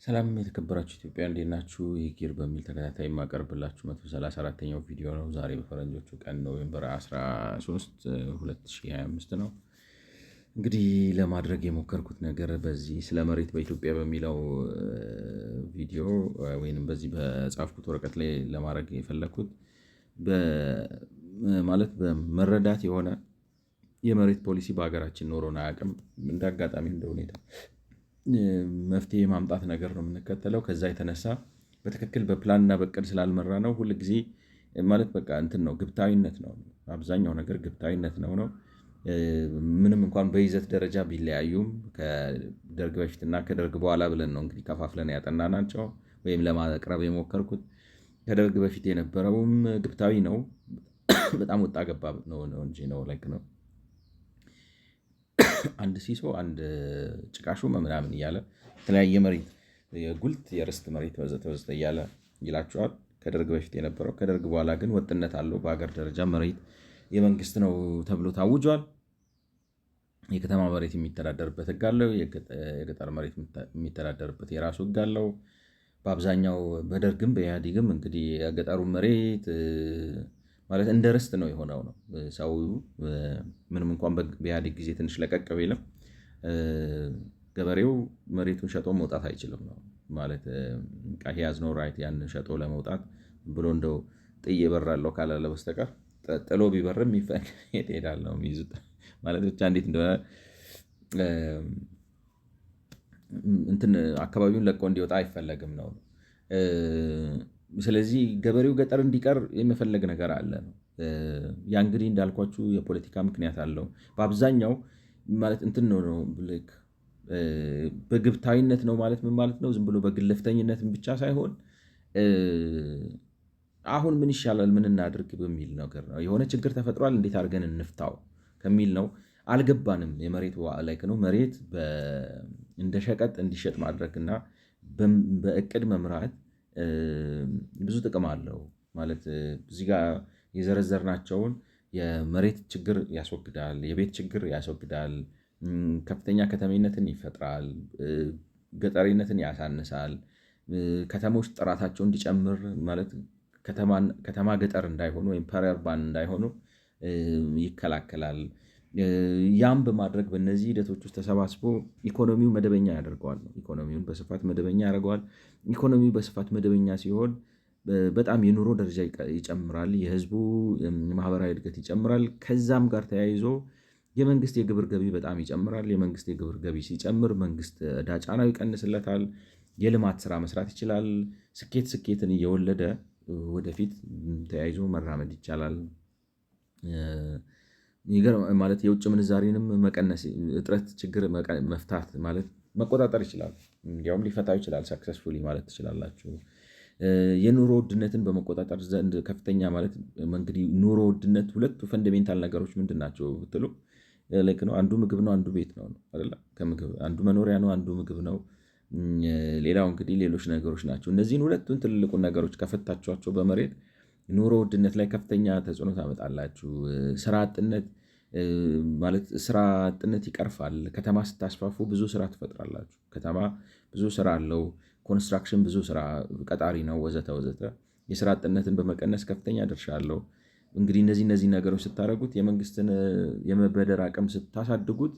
ሰላም የተከበራችሁ ኢትዮጵያ እንዴት ናችሁ? ይህ ጊር በሚል ተከታታይ የማቀርብላችሁ 134ኛው ቪዲዮ ነው። ዛሬ በፈረንጆቹ ቀን ኖቬምበር 13 2025 ነው። እንግዲህ ለማድረግ የሞከርኩት ነገር በዚህ ስለ መሬት በኢትዮጵያ በሚለው ቪዲዮ ወይንም በዚህ በጻፍኩት ወረቀት ላይ ለማድረግ የፈለኩት ማለት በመረዳት የሆነ የመሬት ፖሊሲ በሀገራችን ኖሮን አያውቅም። እንደ አጋጣሚ እንደ ሁኔታ መፍትሄ ማምጣት ነገር ነው የምንከተለው። ከዛ የተነሳ በትክክል በፕላንና በቅድ ስላልመራ ነው ሁል ጊዜ ማለት በቃ እንትን ነው፣ ግብታዊነት ነው። አብዛኛው ነገር ግብታዊነት ነው። ምንም እንኳን በይዘት ደረጃ ቢለያዩም ከደርግ በፊትና ከደርግ በኋላ ብለን ነው እንግዲህ ከፋፍለን ያጠናናቸው ወይም ለማቅረብ የሞከርኩት። ከደርግ በፊት የነበረውም ግብታዊ ነው፣ በጣም ወጣ ገባ ነው እንጂ ነው ላይክ ነው አንድ ሲሶ አንድ ጭቃሹ ምናምን እያለ የተለያየ መሬት የጉልት የርስት መሬት ወዘተ ወዘተ እያለ ይላቸዋል። ከደርግ በፊት የነበረው። ከደርግ በኋላ ግን ወጥነት አለው። በሀገር ደረጃ መሬት የመንግስት ነው ተብሎ ታውጇል። የከተማ መሬት የሚተዳደርበት ህግ አለው። የገጠር መሬት የሚተዳደርበት የራሱ ህግ አለው። በአብዛኛው በደርግም በኢህአዴግም እንግዲህ የገጠሩ መሬት ማለት እንደ ርስት ነው የሆነው ነው። ሰው ምንም እንኳን በኢህአዴግ ጊዜ ትንሽ ለቀቅ ቢልም ገበሬው መሬቱን ሸጦ መውጣት አይችልም ነው ማለት ያዝነው ራይት ያን ሸጦ ለመውጣት ብሎ እንደው ጥዬ እበራለሁ ካላለ በስተቀር ጥሎ ቢበርም ይሄዳል ነው የሚይዙት ማለት ብቻ እንዴት እንደሆነ እንትን አካባቢውን ለቆ እንዲወጣ አይፈለግም ነው። ስለዚህ ገበሬው ገጠር እንዲቀር የመፈለግ ነገር አለ ነው። ያ እንግዲህ እንዳልኳችሁ የፖለቲካ ምክንያት አለው። በአብዛኛው ማለት እንትን ነው ልክ በግብታዊነት ነው ማለት ምን ማለት ነው? ዝም ብሎ በግለፍተኝነትም ብቻ ሳይሆን አሁን ምን ይሻላል ምን እናድርግ በሚል ነገር ነው። የሆነ ችግር ተፈጥሯል እንዴት አድርገን እንፍታው ከሚል ነው። አልገባንም። የመሬት ላይክ ነው መሬት እንደ ሸቀጥ እንዲሸጥ ማድረግና በእቅድ መምራት ብዙ ጥቅም አለው። ማለት እዚህ ጋር የዘረዘርናቸውን የመሬት ችግር ያስወግዳል፣ የቤት ችግር ያስወግዳል፣ ከፍተኛ ከተሜነትን ይፈጥራል፣ ገጠሪነትን ያሳንሳል፣ ከተሞች ጥራታቸው እንዲጨምር ማለት ከተማ ገጠር እንዳይሆኑ ወይም ፐርባን እንዳይሆኑ ይከላከላል። ያም በማድረግ በእነዚህ ሂደቶች ውስጥ ተሰባስቦ ኢኮኖሚው መደበኛ ያደርገዋል። ኢኮኖሚውን በስፋት መደበኛ ያደርገዋል። ኢኮኖሚው በስፋት መደበኛ ሲሆን በጣም የኑሮ ደረጃ ይጨምራል፣ የህዝቡ ማህበራዊ እድገት ይጨምራል። ከዛም ጋር ተያይዞ የመንግስት የግብር ገቢ በጣም ይጨምራል። የመንግስት የግብር ገቢ ሲጨምር መንግስት ዕዳ ጫናው ይቀንስለታል። የልማት ስራ መስራት ይችላል። ስኬትን እየወለደ ወደፊት ተያይዞ መራመድ ይቻላል። ማለት የውጭ ምንዛሬንም መቀነስ እጥረት ችግር መፍታት ማለት መቆጣጠር ይችላል። እንዲያውም ሊፈታው ይችላል ሰክሰስፉሊ ማለት ትችላላችሁ። የኑሮ ውድነትን በመቆጣጠር ዘንድ ከፍተኛ ማለት እንግዲህ ኑሮ ውድነት ሁለቱ ፈንዳሜንታል ነገሮች ምንድን ናቸው ብትሉ ላይክ ነው አንዱ ምግብ ነው፣ አንዱ ቤት ነው አይደለ? ከምግብ አንዱ መኖሪያ ነው፣ አንዱ ምግብ ነው። ሌላው እንግዲህ ሌሎች ነገሮች ናቸው። እነዚህን ሁለቱን ትልልቁን ነገሮች ከፈታችኋቸው በመሬት ኑሮ ውድነት ላይ ከፍተኛ ተጽዕኖ ታመጣላችሁ። ስራ አጥነት ማለት ስራ አጥነት ይቀርፋል። ከተማ ስታስፋፉ ብዙ ስራ ትፈጥራላችሁ። ከተማ ብዙ ስራ አለው። ኮንስትራክሽን ብዙ ስራ ቀጣሪ ነው ወዘተ ወዘተ። የስራ አጥነትን በመቀነስ ከፍተኛ ድርሻ አለው። እንግዲህ እነዚህ ነገሮች ስታደርጉት የመንግስትን የመበደር አቅም ስታሳድጉት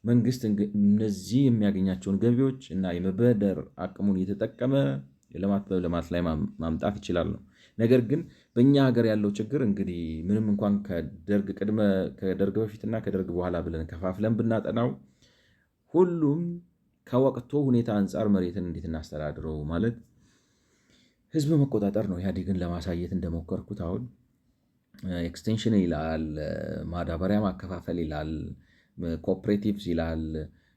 መንግስት እነዚህ የሚያገኛቸውን ገቢዎች እና የመበደር አቅሙን እየተጠቀመ ልማት ላይ ማምጣት ይችላል ነው። ነገር ግን በእኛ ሀገር ያለው ችግር እንግዲህ ምንም እንኳን ከደርግ በፊትና ከደርግ በኋላ ብለን ከፋፍለን ብናጠናው ሁሉም ከወቅቱ ሁኔታ አንጻር መሬትን እንዴት እናስተዳድረው ማለት ህዝብ መቆጣጠር ነው። ኢህአዴግን ለማሳየት እንደሞከርኩት አሁን ኤክስቴንሽን ይላል፣ ማዳበሪያ ማከፋፈል ይላል፣ ኮኦፕሬቲቭስ ይላል፣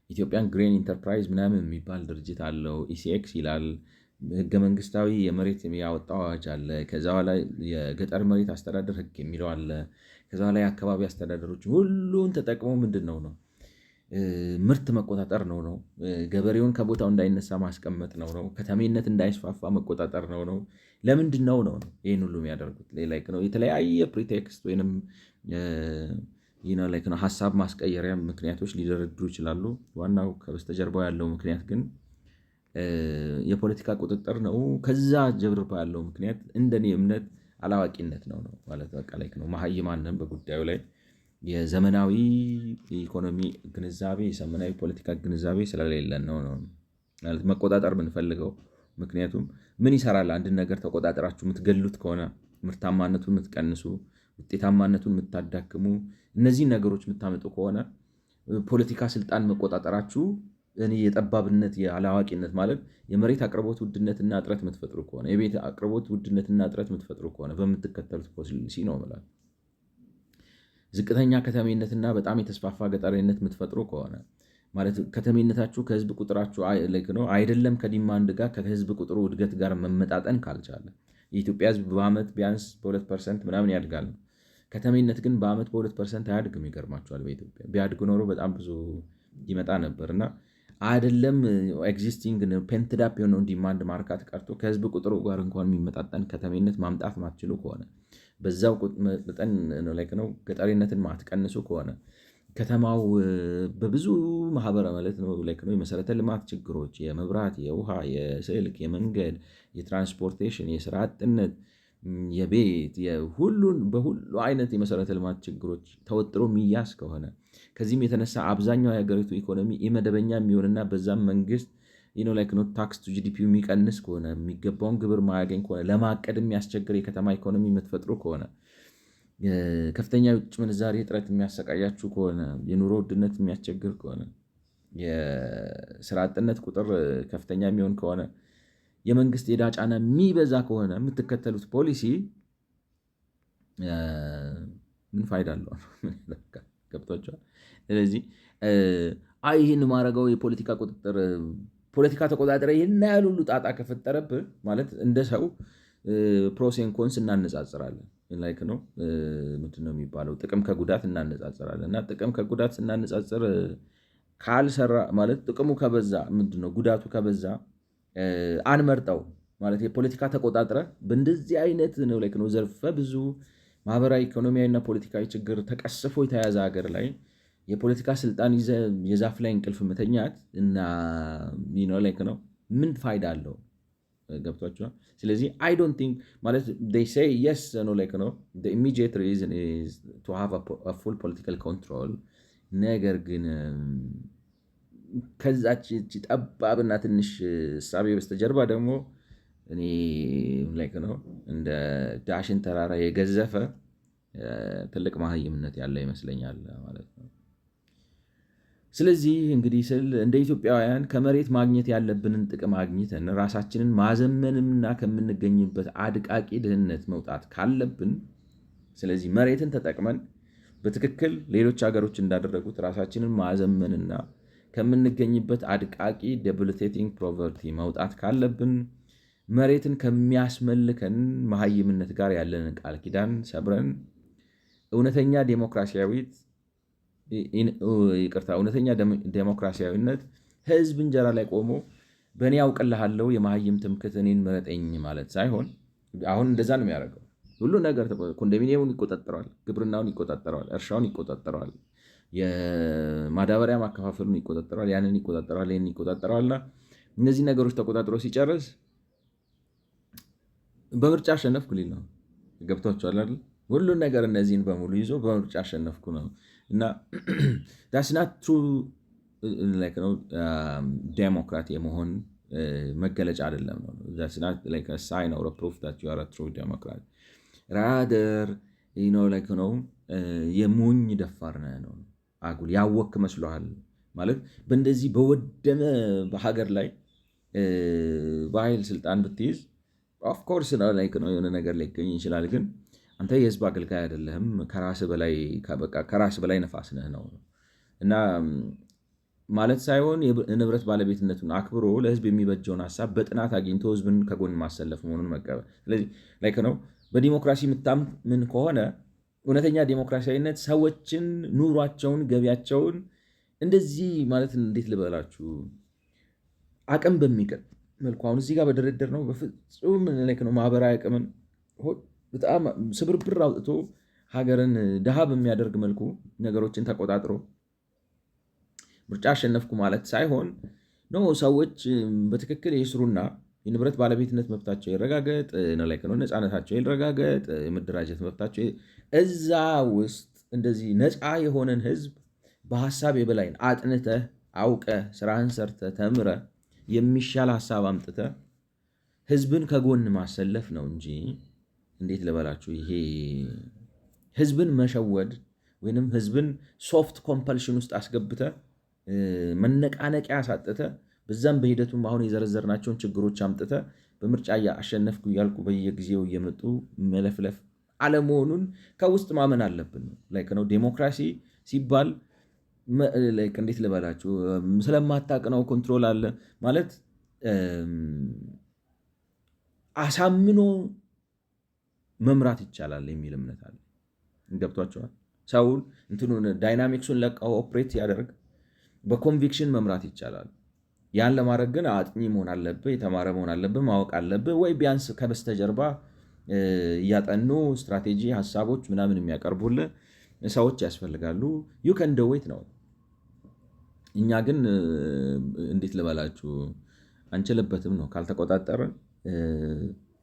ኢትዮጵያን ግሬን ኢንተርፕራይዝ ምናምን የሚባል ድርጅት አለው፣ ኢሲኤክስ ይላል። ህገ መንግስታዊ የመሬት ያወጣው አዋጅ አለ። ከዛ በኋላ የገጠር መሬት አስተዳደር ህግ የሚለው አለ። ከዛ በኋላ የአካባቢ አስተዳደሮች ሁሉን ተጠቅሞ ምንድን ነው ምርት መቆጣጠር ነው። ገበሬውን ከቦታው እንዳይነሳ ማስቀመጥ ነው። ከተሜነት እንዳይስፋፋ መቆጣጠር ነው። ለምንድን ነው ይህን ሁሉ የሚያደርጉት? ነው የተለያየ ፕሪቴክስት ወይንም ሀሳብ ማስቀየሪያ ምክንያቶች ሊደረድሩ ይችላሉ። ዋናው ከበስተጀርባው ያለው ምክንያት ግን የፖለቲካ ቁጥጥር ነው። ከዛ ጀርባ ያለው ምክንያት እንደኔ እምነት አላዋቂነት ነው ማለት በቃ ላይ ነው። መሀይማንም በጉዳዩ ላይ የዘመናዊ የኢኮኖሚ ግንዛቤ የዘመናዊ ፖለቲካ ግንዛቤ ስለሌለን ነው ማለት መቆጣጠር የምንፈልገው። ምክንያቱም ምን ይሰራል? አንድን ነገር ተቆጣጠራችሁ የምትገሉት ከሆነ ምርታማነቱን የምትቀንሱ፣ ውጤታማነቱን የምታዳክሙ፣ እነዚህን ነገሮች የምታመጡ ከሆነ ፖለቲካ ስልጣን መቆጣጠራችሁ እኔ የጠባብነት የአላዋቂነት ማለት የመሬት አቅርቦት ውድነትና እጥረት የምትፈጥሩ ከሆነ የቤት አቅርቦት ውድነትና እጥረት የምትፈጥሩ ከሆነ በምትከተሉት ፖሊሲ ነው ማለት ዝቅተኛ ከተሜነትና በጣም የተስፋፋ ገጠሬነት የምትፈጥሩ ከሆነ ማለት ከተሜነታችሁ ከህዝብ ቁጥራችሁ ነው አይደለም ከዲማንድ ጋር ከህዝብ ቁጥሩ እድገት ጋር መመጣጠን ካልቻለ የኢትዮጵያ ህዝብ በአመት ቢያንስ በ2% ምናምን ያድጋል ነው። ከተሜነት ግን በአመት በ2% አያድግም። ይገርማችኋል። በኢትዮጵያ ቢያድግ ኖሮ በጣም ብዙ ይመጣ ነበር እና አይደለም ኤግዚስቲንግ ፔንትድ አፕ የሆነውን ዲማንድ ማርካት ቀርቶ ከህዝብ ቁጥሩ ጋር እንኳን የሚመጣጠን ከተሜነት ማምጣት ማትችሉ ከሆነ በዛው መጠን ነው ገጠሬነትን ማትቀንሱ ከሆነ ከተማው በብዙ ማህበረ ማለት ነው የመሰረተ ልማት ችግሮች፣ የመብራት፣ የውሃ፣ የስልክ፣ የመንገድ፣ የትራንስፖርቴሽን፣ የስራ አጥነት፣ የቤት በሁሉ አይነት የመሰረተ ልማት ችግሮች ተወጥሮ የሚያዝ ከሆነ ከዚህም የተነሳ አብዛኛው የሀገሪቱ ኢኮኖሚ ኢመደበኛ የሚሆንና በዛም መንግስት ታክስ ቱ ጂዲፒ የሚቀንስ ከሆነ የሚገባውን ግብር ማያገኝ ከሆነ ለማቀድ የሚያስቸግር የከተማ ኢኮኖሚ የምትፈጥሩ ከሆነ ከፍተኛ የውጭ ምንዛሬ እጥረት የሚያሰቃያችሁ ከሆነ የኑሮ ውድነት የሚያስቸግር ከሆነ የስራ አጥነት ቁጥር ከፍተኛ የሚሆን ከሆነ የመንግስት የዕዳ ጫና የሚበዛ ከሆነ የምትከተሉት ፖሊሲ ምን ፋይዳ አለው? ገብቷቸዋል። ስለዚህ ይህን ማድረገው የፖለቲካ ቁጥጥር ፖለቲካ ተቆጣጠረ ይህን ያህል ሁሉ ጣጣ ከፈጠረብህ ማለት እንደ ሰው ፕሮሴን ኮንስ እናነጻጽራለን። ላይክ ነው ምንድን ነው የሚባለው? ጥቅም ከጉዳት እናነጻጽራለን እና ጥቅም ከጉዳት ስናነጻጽር ካልሰራ ማለት ጥቅሙ ከበዛ ምንድነው ጉዳቱ ከበዛ አንመርጠው ማለት የፖለቲካ ተቆጣጥረ በእንደዚህ አይነት ነው ዘርፈ ብዙ ማህበራዊ ኢኮኖሚያዊና ፖለቲካዊ ችግር ተቀስፎ የተያዘ ሀገር ላይ የፖለቲካ ስልጣን ይዘ የዛፍ ላይ እንቅልፍ መተኛት እና ነው ምን ፋይዳ አለው? ገብቷቸዋል። ስለዚህ አይ ዶንት ቲንክ ማለት they say yes ነው the immediate reason is to have a full political control ነገር ግን ከዛች ጠባብና ትንሽ እሳቤ በስተጀርባ ደግሞ እኔ ነው እንደ ዳሽን ተራራ የገዘፈ ትልቅ መሃይምነት ያለ ይመስለኛል ማለት ነው። ስለዚህ እንግዲህ እንደ ኢትዮጵያውያን ከመሬት ማግኘት ያለብንን ጥቅም አግኝተን ራሳችንን ማዘመንና ከምንገኝበት አድቃቂ ድህነት መውጣት ካለብን ስለዚህ መሬትን ተጠቅመን በትክክል ሌሎች ሀገሮች እንዳደረጉት ራሳችንን ማዘመንና ከምንገኝበት አድቃቂ ዴቢሊቴቲንግ ፖቨርቲ መውጣት ካለብን መሬትን ከሚያስመልከን መሃይምነት ጋር ያለንን ቃል ኪዳን ሰብረን እውነተኛ ዴሞክራሲያዊነት ህዝብ እንጀራ ላይ ቆሞ በእኔ ያውቅልሃለሁ የመሃይም ትምክህት እኔን ምረጠኝ ማለት ሳይሆን አሁን እንደዛ ነው የሚያደርገው። ሁሉ ነገር ኮንዶሚኒየሙን ይቆጣጠረዋል፣ ግብርናውን ይቆጣጠረዋል፣ እርሻውን ይቆጣጠረዋል፣ የማዳበሪያ ማከፋፈሉን ይቆጣጠረዋል፣ ያንን ይቆጣጠረዋል፣ ይህን ይቆጣጠረዋልና እነዚህ ነገሮች ተቆጣጥሮ ሲጨርስ በምርጫ አሸነፍኩ ሊል ነው። ገብቷቸዋል አይደል? ሁሉን ነገር እነዚህን በሙሉ ይዞ በምርጫ አሸነፍኩ ነው እና that's not true ነው ዴሞክራት የመሆን መገለጫ አይደለም ነው። that's not like a sign or a proof that you are a true democrat rather ነው የሞኝ ደፋር ነው። አጉል ያወክ መስሎሃል ማለት በእንደዚህ በወደመ በሀገር ላይ በኃይል ስልጣን ብትይዝ ኦፍኮርስ ነው የሆነ ነገር ሊገኝ ይችላል። ግን አንተ የህዝብ አገልጋይ አይደለህም። ከራስ በላይ ነፋስ ነህ ነው እና ማለት ሳይሆን የንብረት ባለቤትነቱን አክብሮ ለህዝብ የሚበጀውን ሀሳብ በጥናት አግኝቶ ህዝብን ከጎን ማሰለፍ መሆኑን መቀበል። ስለዚህ ነው በዲሞክራሲ የምታምን ከሆነ እውነተኛ ዲሞክራሲያዊነት ሰዎችን ኑሯቸውን፣ ገቢያቸውን እንደዚህ ማለት እንዴት ልበላችሁ አቅም በሚቀር መልኩ አሁን እዚህ ጋር በድርድር ነው በፍጹም ነው ማህበራዊ አቅምን በጣም ስብርብር አውጥቶ ሀገርን ድሃ በሚያደርግ መልኩ ነገሮችን ተቆጣጥሮ ምርጫ አሸነፍኩ ማለት ሳይሆን ኖ ሰዎች በትክክል የስሩና የንብረት ባለቤትነት መብታቸው ይረጋገጥ፣ ነፃነታቸው ይረጋገጥ፣ የመደራጀት መብታቸው እዛ ውስጥ እንደዚህ ነፃ የሆነን ህዝብ በሀሳብ የበላይን አጥንተህ አውቀህ ስራህን ሰርተህ ተምረህ የሚሻል ሀሳብ አምጥተህ ህዝብን ከጎን ማሰለፍ ነው እንጂ እንዴት ልበላችሁ ይሄ ህዝብን መሸወድ ወይንም ህዝብን ሶፍት ኮምፐልሽን ውስጥ አስገብተህ መነቃነቂያ አሳጥተህ በዛም በሂደቱም አሁን የዘረዘርናቸውን ችግሮች አምጥተህ በምርጫ አሸነፍኩ እያልኩ በየጊዜው እየመጡ መለፍለፍ አለመሆኑን ከውስጥ ማመን አለብን ነው። ዴሞክራሲ ሲባል እንዴት ልበላችሁ ስለማታውቅ ነው ኮንትሮል አለ ማለት አሳምኖ መምራት ይቻላል የሚል እምነት አለ። ገብቷቸዋል። ሰውን እንትኑን ዳይናሚክሱን ለቀው ኦፕሬት ያደርግ በኮንቪክሽን መምራት ይቻላል። ያን ለማድረግ ግን አጥኚ መሆን አለብህ፣ የተማረ መሆን አለብህ፣ ማወቅ አለብህ፣ ወይ ቢያንስ ከበስተጀርባ እያጠኑ ስትራቴጂ ሀሳቦች ምናምን የሚያቀርቡልህ ሰዎች ያስፈልጋሉ። ዩ ከን ዱ ኢት ነው። እኛ ግን እንዴት ልበላችሁ አንችልበትም ነው። ካልተቆጣጠርን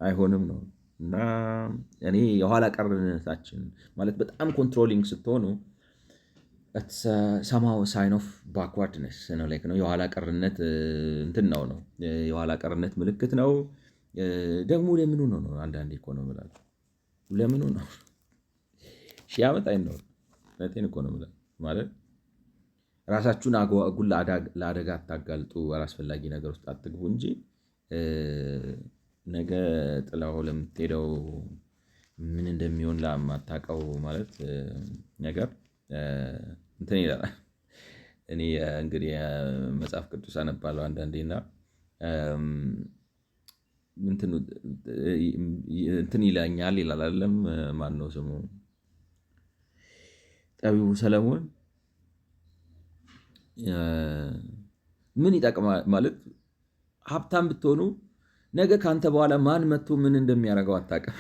አይሆንም ነው። እና እኔ የኋላ ቀርነታችን ማለት በጣም ኮንትሮሊንግ ስትሆኑ ሰማው ሳይን ኦፍ ባክዋርድነስ ነው። የኋላ ቀርነት እንትን ነው የኋላ ቀርነት ምልክት ነው። ደግሞ ለምኑ ነው አንዳንዴ እኮ ነው የምላችሁ ለምኑ ነው ሺህ ዓመት አይኖር እውነቴን እኮ ነው የምላችሁ ማለት ራሳችሁን አጉል ለአደጋ አታጋልጡ፣ አላስፈላጊ ነገር ውስጥ አትግቡ እንጂ ነገ ጥላው ለምትሄደው ምን እንደሚሆን ለማታውቀው ማለት ነገር እንትን ይላል። እኔ እንግዲህ መጽሐፍ ቅዱስ አነባለሁ አንዳንዴና እንትን ይለኛል ይላል አይደለም ማን ነው ስሙ ጠቢቡ ሰለሞን ምን ይጠቅማል ማለት ሀብታም ብትሆኑ ነገ ካንተ በኋላ ማን መጥቶ ምን እንደሚያደርገው አታውቅም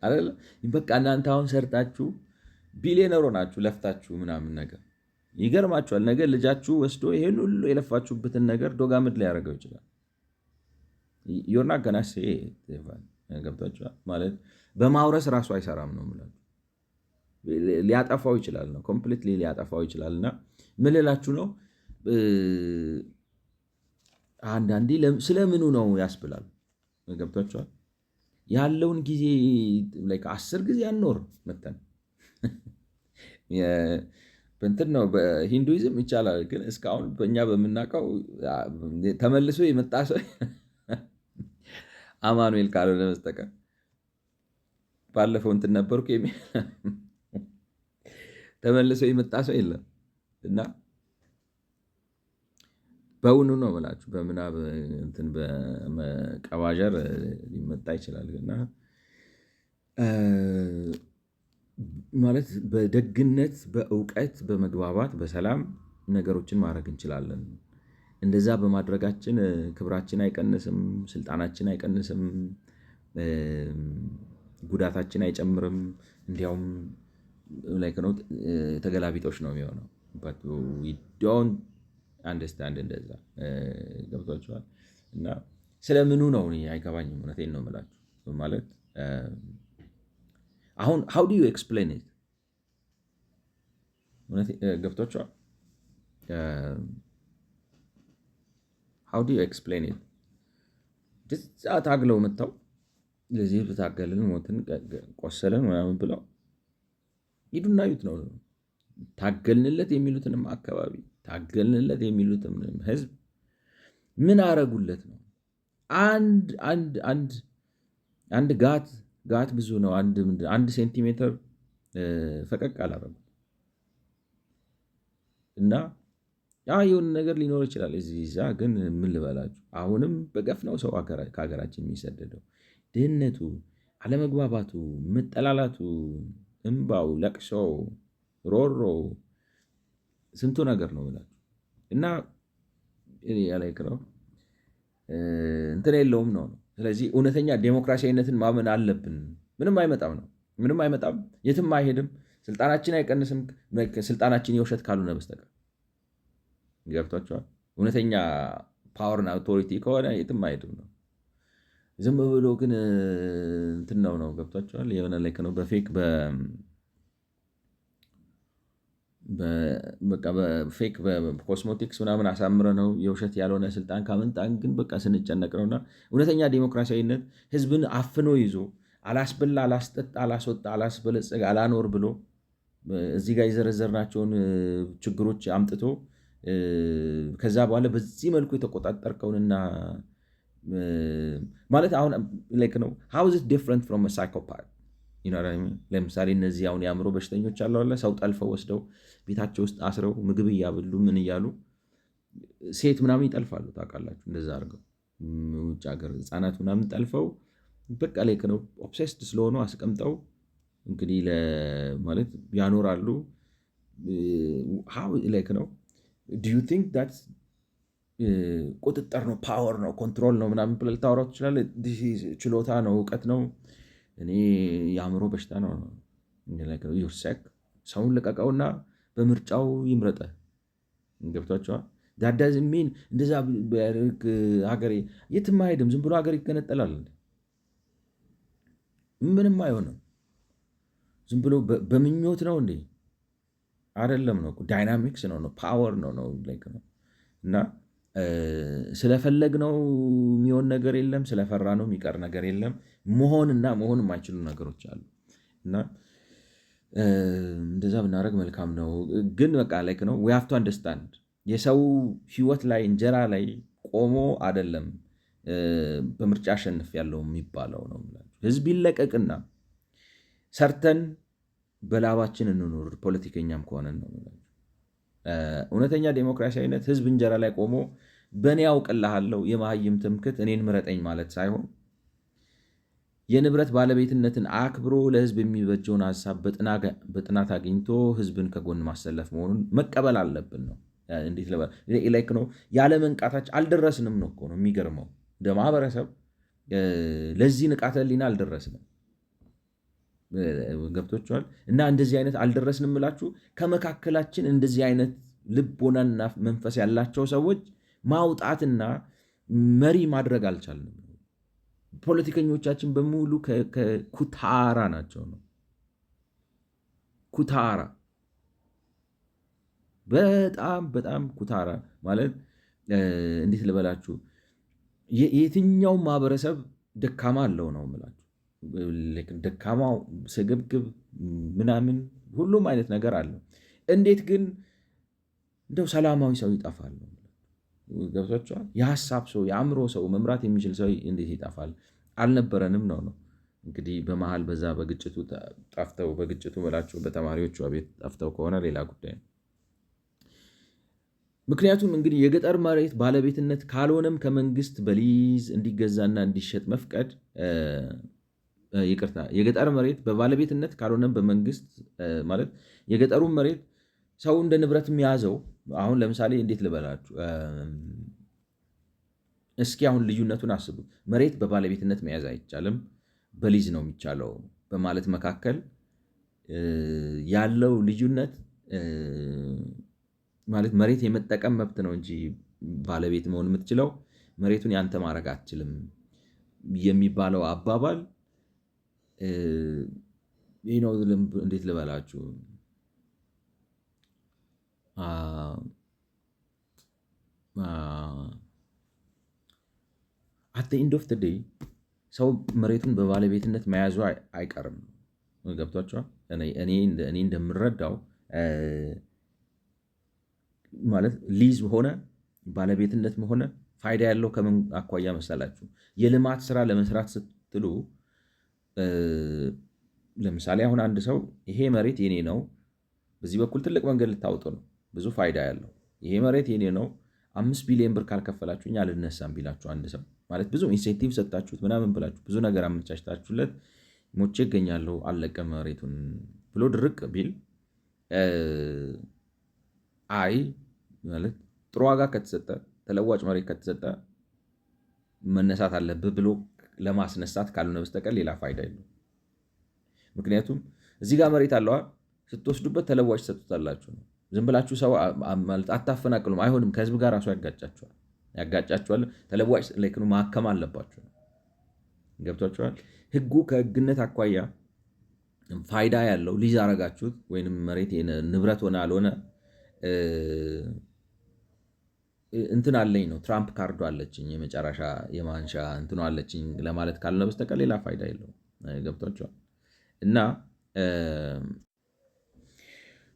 አይደል? በቃ እናንተ አሁን ሰርታችሁ ቢሊዮነር ሆናችሁ ለፍታችሁ ምናምን ነገር ይገርማችኋል። ነገ ልጃችሁ ወስዶ ይሄን ሁሉ የለፋችሁበትን ነገር ዶጋምድ ላይ ያደርገው ይችላል። ዮርና ገናሴ ገብታችኋል ማለት በማውረስ ራሱ አይሰራም ነው የምላችሁ። ሊያጠፋው ይችላል ነው ኮምፕሊትሊ ሊያጠፋው ይችላል። እና ምን ልላችሁ ነው አንዳንዴ ስለምኑ ነው ያስብላል። ገብቷችኋል። ያለውን ጊዜ 10 ጊዜ አንኖር መተን እንትን ነው በሂንዱይዝም ይቻላል። ግን እስካሁን በእኛ በምናውቀው ተመልሶ የመጣ ሰው አማኑኤል ካልሆነ በስተቀር ባለፈው እንትን ነበርኩ ተመልሶ የመጣ ሰው የለም። እና በእውኑ ነው የምላችሁ በምናብ እንትን በመቀባዠር ሊመጣ ይችላል። እና ማለት በደግነት በእውቀት በመግባባት በሰላም ነገሮችን ማድረግ እንችላለን። እንደዛ በማድረጋችን ክብራችን አይቀንስም፣ ስልጣናችን አይቀንስም፣ ጉዳታችን አይጨምርም። እንዲያውም ተገላቢጦች ነው የሚሆነው። ዶንት አንደርስታንድ እንደዛ ገብቷችኋል። እና ስለምኑ ነው አይገባኝም። እውነቴን ነው የምላችሁ ማለት አሁን how do you explain it ገብቷችኋል? how do you explain it እዛ ታግለው መጥተው ለዚህ ታገልን ሞትን ቆሰልን ምናምን ብለው ሂዱና እዩት ነው። ታገልንለት የሚሉትንም አካባቢ ታገልንለት የሚሉትም ህዝብ ምን አረጉለት ነው? አንድ ጋት ብዙ ነው። 1 ሴንቲሜትር ፈቀቅ አላረጉ እና የሆነ ነገር ሊኖር ይችላል እዛ። ግን ምን ልበላችሁ አሁንም በገፍ ነው ሰው ከሀገራችን የሚሰደደው። ድህነቱ፣ አለመግባባቱ፣ መጠላላቱ፣ እንባው፣ ለቅሶ፣ ሮሮ ስንቱ ነገር ነው ብላችሁ እና ያላይክረው እንትን የለውም ነው። ስለዚህ እውነተኛ ዴሞክራሲያዊነትን ማመን አለብን። ምንም አይመጣም ነው ምንም አይመጣም፣ የትም አይሄድም፣ ስልጣናችን አይቀንስም። ስልጣናችን የውሸት ካልሆነ በስተቀር ገብቷቸዋል። እውነተኛ ፓወርና አውቶሪቲ ከሆነ የትም አይሄድም ነው። ዝም ብሎ ግን እንትን ነው ገብቷቸዋል። የሆነ ላይክ ነው በፌክ በኮስሞቲክስ ምናምን አሳምረ ነው የውሸት ያልሆነ ስልጣን ካመጣን ግን በቃ ስንጨነቅ ነውና እውነተኛ ዴሞክራሲያዊነት ህዝብን አፍኖ ይዞ አላስበላ፣ አላስጠጣ፣ አላስወጣ፣ አላስበለጸግ፣ አላኖር ብሎ እዚህ ጋር የዘረዘርናቸውን ችግሮች አምጥቶ ከዛ በኋላ በዚህ መልኩ የተቆጣጠርከውንና ማለት አሁን ላይክ ነው ሃው ኢዝ ኢት ዲፍረንት ፍሮም ሳይኮፓት። ለምሳሌ እነዚህ አሁን የአእምሮ በሽተኞች አለ ሰው ጠልፈው ወስደው ቤታቸው ውስጥ አስረው ምግብ እያበሉ ምን እያሉ ሴት ምናምን ይጠልፋሉ። ታውቃላችሁ? እንደዛ አድርገው ውጭ ሀገር ህፃናት ምናምን ጠልፈው በቃ ላይክ ነው ኦብሴስድ ስለሆኑ አስቀምጠው እንግዲህ ማለት ያኖራሉ። ላይክ ነው ዱ ዩ ቲንክ ዳትስ ቁጥጥር ነው፣ ፓወር ነው፣ ኮንትሮል ነው ምናምን ብለህ ልታወራው ትችላለህ። ችሎታ ነው፣ እውቀት ነው። እኔ የአእምሮ በሽታ ነው። ዩርሴክ ሰውን ልቀቀውና በምርጫው ይምረጠ። ገብቷቸዋል። ዳዳዝ ሚን እንደዛ ሀገር የትም አይሄድም። ዝም ብሎ ሀገር ይገነጠላል። ምንም አይሆንም። ዝም ብሎ በምኞት ነው እንዴ? አይደለም ነው። ዳይናሚክስ ነው፣ ፓወር ነው ነው እና ስለፈለግ ነው የሚሆን ነገር የለም። ስለፈራ ነው የሚቀር ነገር የለም። መሆንና መሆን የማይችሉ ነገሮች አሉ እና እንደዛ ብናደረግ መልካም ነው። ግን በቃ ላይክ ነው ዊ ሃቭ ቱ አንደርስታንድ የሰው ህይወት ላይ እንጀራ ላይ ቆሞ አይደለም በምርጫ አሸንፍ ያለው የሚባለው ነው። ህዝብ ይለቀቅና ሰርተን በላባችን እንኑር። ፖለቲከኛም ከሆነን ነው። እውነተኛ ዴሞክራሲያዊነት ህዝብ እንጀራ ላይ ቆሞ በእኔ ያውቅልሃለሁ የመሀይም ትምክት እኔን ምረጠኝ ማለት ሳይሆን የንብረት ባለቤትነትን አክብሮ ለህዝብ የሚበጀውን ሀሳብ በጥናት አግኝቶ ህዝብን ከጎን ማሰለፍ መሆኑን መቀበል አለብን ነው። እንዴት ላይክ ነው ያለ መንቃታችን አልደረስንም ነው እኮ ነው የሚገርመው። እንደ ማህበረሰብ ለዚህ ንቃተ ህሊና አልደረስንም። ገብቶችኋል? እና እንደዚህ አይነት አልደረስንም እላችሁ ከመካከላችን እንደዚህ አይነት ልቦናና መንፈስ ያላቸው ሰዎች ማውጣትና መሪ ማድረግ አልቻልንም። ፖለቲከኞቻችን በሙሉ ኩታራ ናቸው ነው። ኩታራ በጣም በጣም ኩታራ ማለት እንዴት ልበላችሁ፣ የትኛውም ማህበረሰብ ደካማ አለው ነው የምላችሁ። ደካማው ስግብግብ ምናምን ሁሉም አይነት ነገር አለው። እንዴት ግን እንደው ሰላማዊ ሰው ይጠፋል? ገብቷቸዋል። የሀሳብ ሰው የአእምሮ ሰው መምራት የሚችል ሰው እንዴት ይጠፋል? አልነበረንም ነው እንግዲህ በመሀል በዛ በግጭቱ ጠፍተው በግጭቱ በላቸው በተማሪዎቹ ቤት ጠፍተው ከሆነ ሌላ ጉዳይ ነው። ምክንያቱም እንግዲህ የገጠር መሬት ባለቤትነት ካልሆነም ከመንግስት በሊዝ እንዲገዛና እንዲሸጥ መፍቀድ ይቅርታ፣ የገጠር መሬት በባለቤትነት ካልሆነም በመንግስት ማለት የገጠሩን መሬት ሰው እንደ ንብረት የሚያዘው አሁን ለምሳሌ እንዴት ልበላችሁ፣ እስኪ አሁን ልዩነቱን አስቡት። መሬት በባለቤትነት መያዝ አይቻልም፣ በሊዝ ነው የሚቻለው በማለት መካከል ያለው ልዩነት ማለት መሬት የመጠቀም መብት ነው እንጂ ባለቤት መሆን የምትችለው መሬቱን ያንተ ማድረግ አትችልም የሚባለው አባባል ይህ ነው። እንዴት ልበላችሁ አት ኢንድ ኦፍ ዴይ ሰው መሬቱን በባለቤትነት መያዙ አይቀርም። ገብቷቸዋል። እኔ እንደምረዳው ማለት ሊዝ ሆነ ባለቤትነት ሆነ ፋይዳ ያለው ከምን አኳያ መሰላችሁ? የልማት ስራ ለመስራት ስትሉ ለምሳሌ አሁን አንድ ሰው ይሄ መሬት የኔ ነው፣ በዚህ በኩል ትልቅ መንገድ ልታወጡ ነው፣ ብዙ ፋይዳ ያለው ይሄ መሬት የኔ ነው፣ 5 ቢሊዮን ብር ካልከፈላችሁኝ አልነሳም ቢላችሁ አንድ ሰው ማለት ብዙ ኢንሴንቲቭ ሰጣችሁት ምናምን ብላችሁ ብዙ ነገር አመቻችታችሁለት ሞቼ እገኛለሁ አልለቀም መሬቱን ብሎ ድርቅ ቢል አይ ማለት ጥሩ ዋጋ ከተሰጠ ተለዋጭ መሬት ከተሰጠ መነሳት አለብህ ብሎ ለማስነሳት ካልሆነ በስተቀር ሌላ ፋይዳ የለው። ምክንያቱም እዚህ ጋር መሬት አለዋ ስትወስዱበት ተለዋጭ ሰጡታላችሁ ነው። ዝም ብላችሁ ሰው ማለት አታፈናቅሉም። አይሆንም። ከህዝብ ጋር ራሱ ያጋጫችኋል። ተለዋጭ ማከም አለባችሁ። ገብቷችኋል? ህጉ ከህግነት አኳያ ፋይዳ ያለው ሊዝ አረጋችሁት ወይም መሬት ንብረት ሆነ አልሆነ እንትን አለኝ ነው። ትራምፕ ካርዶ አለችኝ የመጨረሻ የማንሻ እንትኑ አለችኝ ለማለት ካልሆነ በስተቀር ሌላ ፋይዳ የለውም። ገብቷችኋል? እና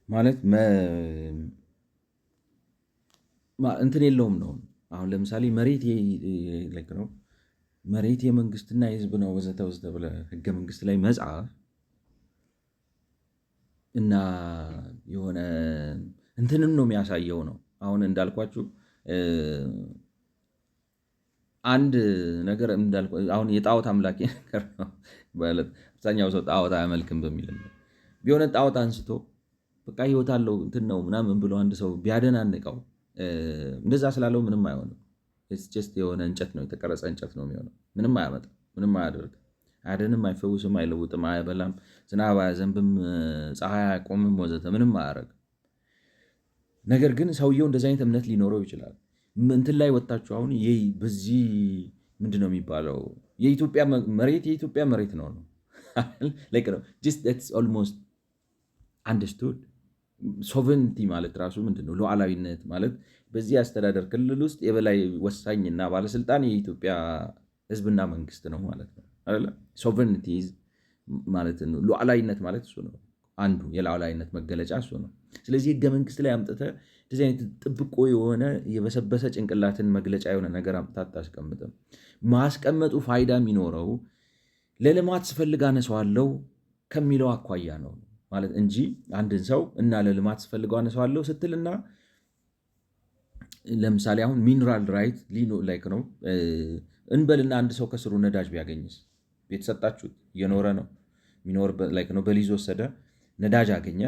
ማለት እንትን የለውም ነው። አሁን ለምሳሌ መሬት የመንግስትና የህዝብ ነው ወዘተ ወዘተ ብለህ ህገ መንግስት ላይ መጻፍ እና የሆነ እንትንን ነው የሚያሳየው ነው። አሁን እንዳልኳችሁ አንድ ነገር አሁን የጣዖት አምላኪ ነገር ነው ማለት አብዛኛው ሰው ጣዖት አያመልክም በሚል ቢሆነ ጣዖት አንስቶ በቃ ህይወት አለው እንትን ነው ምናምን ብሎ አንድ ሰው ቢያደናንቀው እንደዛ ስላለው ምንም አይሆንም። የሆነ እንጨት ነው፣ የተቀረጸ እንጨት ነው የሚሆነው። ምንም አያመጣም፣ ምንም አያደርግም፣ አያድንም፣ አይፈውስም፣ አይለውጥም፣ አያበላም፣ ዝናብ አያዘንብም፣ ፀሐይ አያቆምም ወዘተ ምንም አያደርግም። ነገር ግን ሰውየው እንደዚህ አይነት እምነት ሊኖረው ይችላል። እንትን ላይ ወጣችሁ አሁን በዚህ ምንድን ነው የሚባለው የኢትዮጵያ መሬት ነው ኦልሞስት አንደርስቱድ። ሶቨሬንቲ ማለት ራሱ ምንድን ነው? ሉዓላዊነት ማለት በዚህ አስተዳደር ክልል ውስጥ የበላይ ወሳኝና ባለስልጣን የኢትዮጵያ ህዝብና መንግስት ነው ማለት ነው አይደለ? ሶቨሬንቲ ማለት ነው። ሉዓላዊነት ማለት እሱ ነው። አንዱ የሉዓላዊነት መገለጫ እሱ ነው። ስለዚህ ህገ መንግስት ላይ አምጥተህ እንደዚህ አይነት ጥብቆ የሆነ የበሰበሰ ጭንቅላትን መግለጫ የሆነ ነገር አምጥተህ አታስቀምጥም። ማስቀመጡ ፋይዳ የሚኖረው ለልማት ስፈልግ አነሳዋለሁ ከሚለው አኳያ ነው ማለት እንጂ አንድን ሰው እና ለልማት ስፈልገው አነሳዋለሁ ስትልና ለምሳሌ አሁን ሚኒራል ራይት ላይክ ነው እንበልና አንድ ሰው ከስሩ ነዳጅ ቢያገኝስ? ቤተሰጣችሁት እየኖረ ነው የሚኖርበት ላይክ ነው። በሊዝ ወሰደ፣ ነዳጅ አገኘ።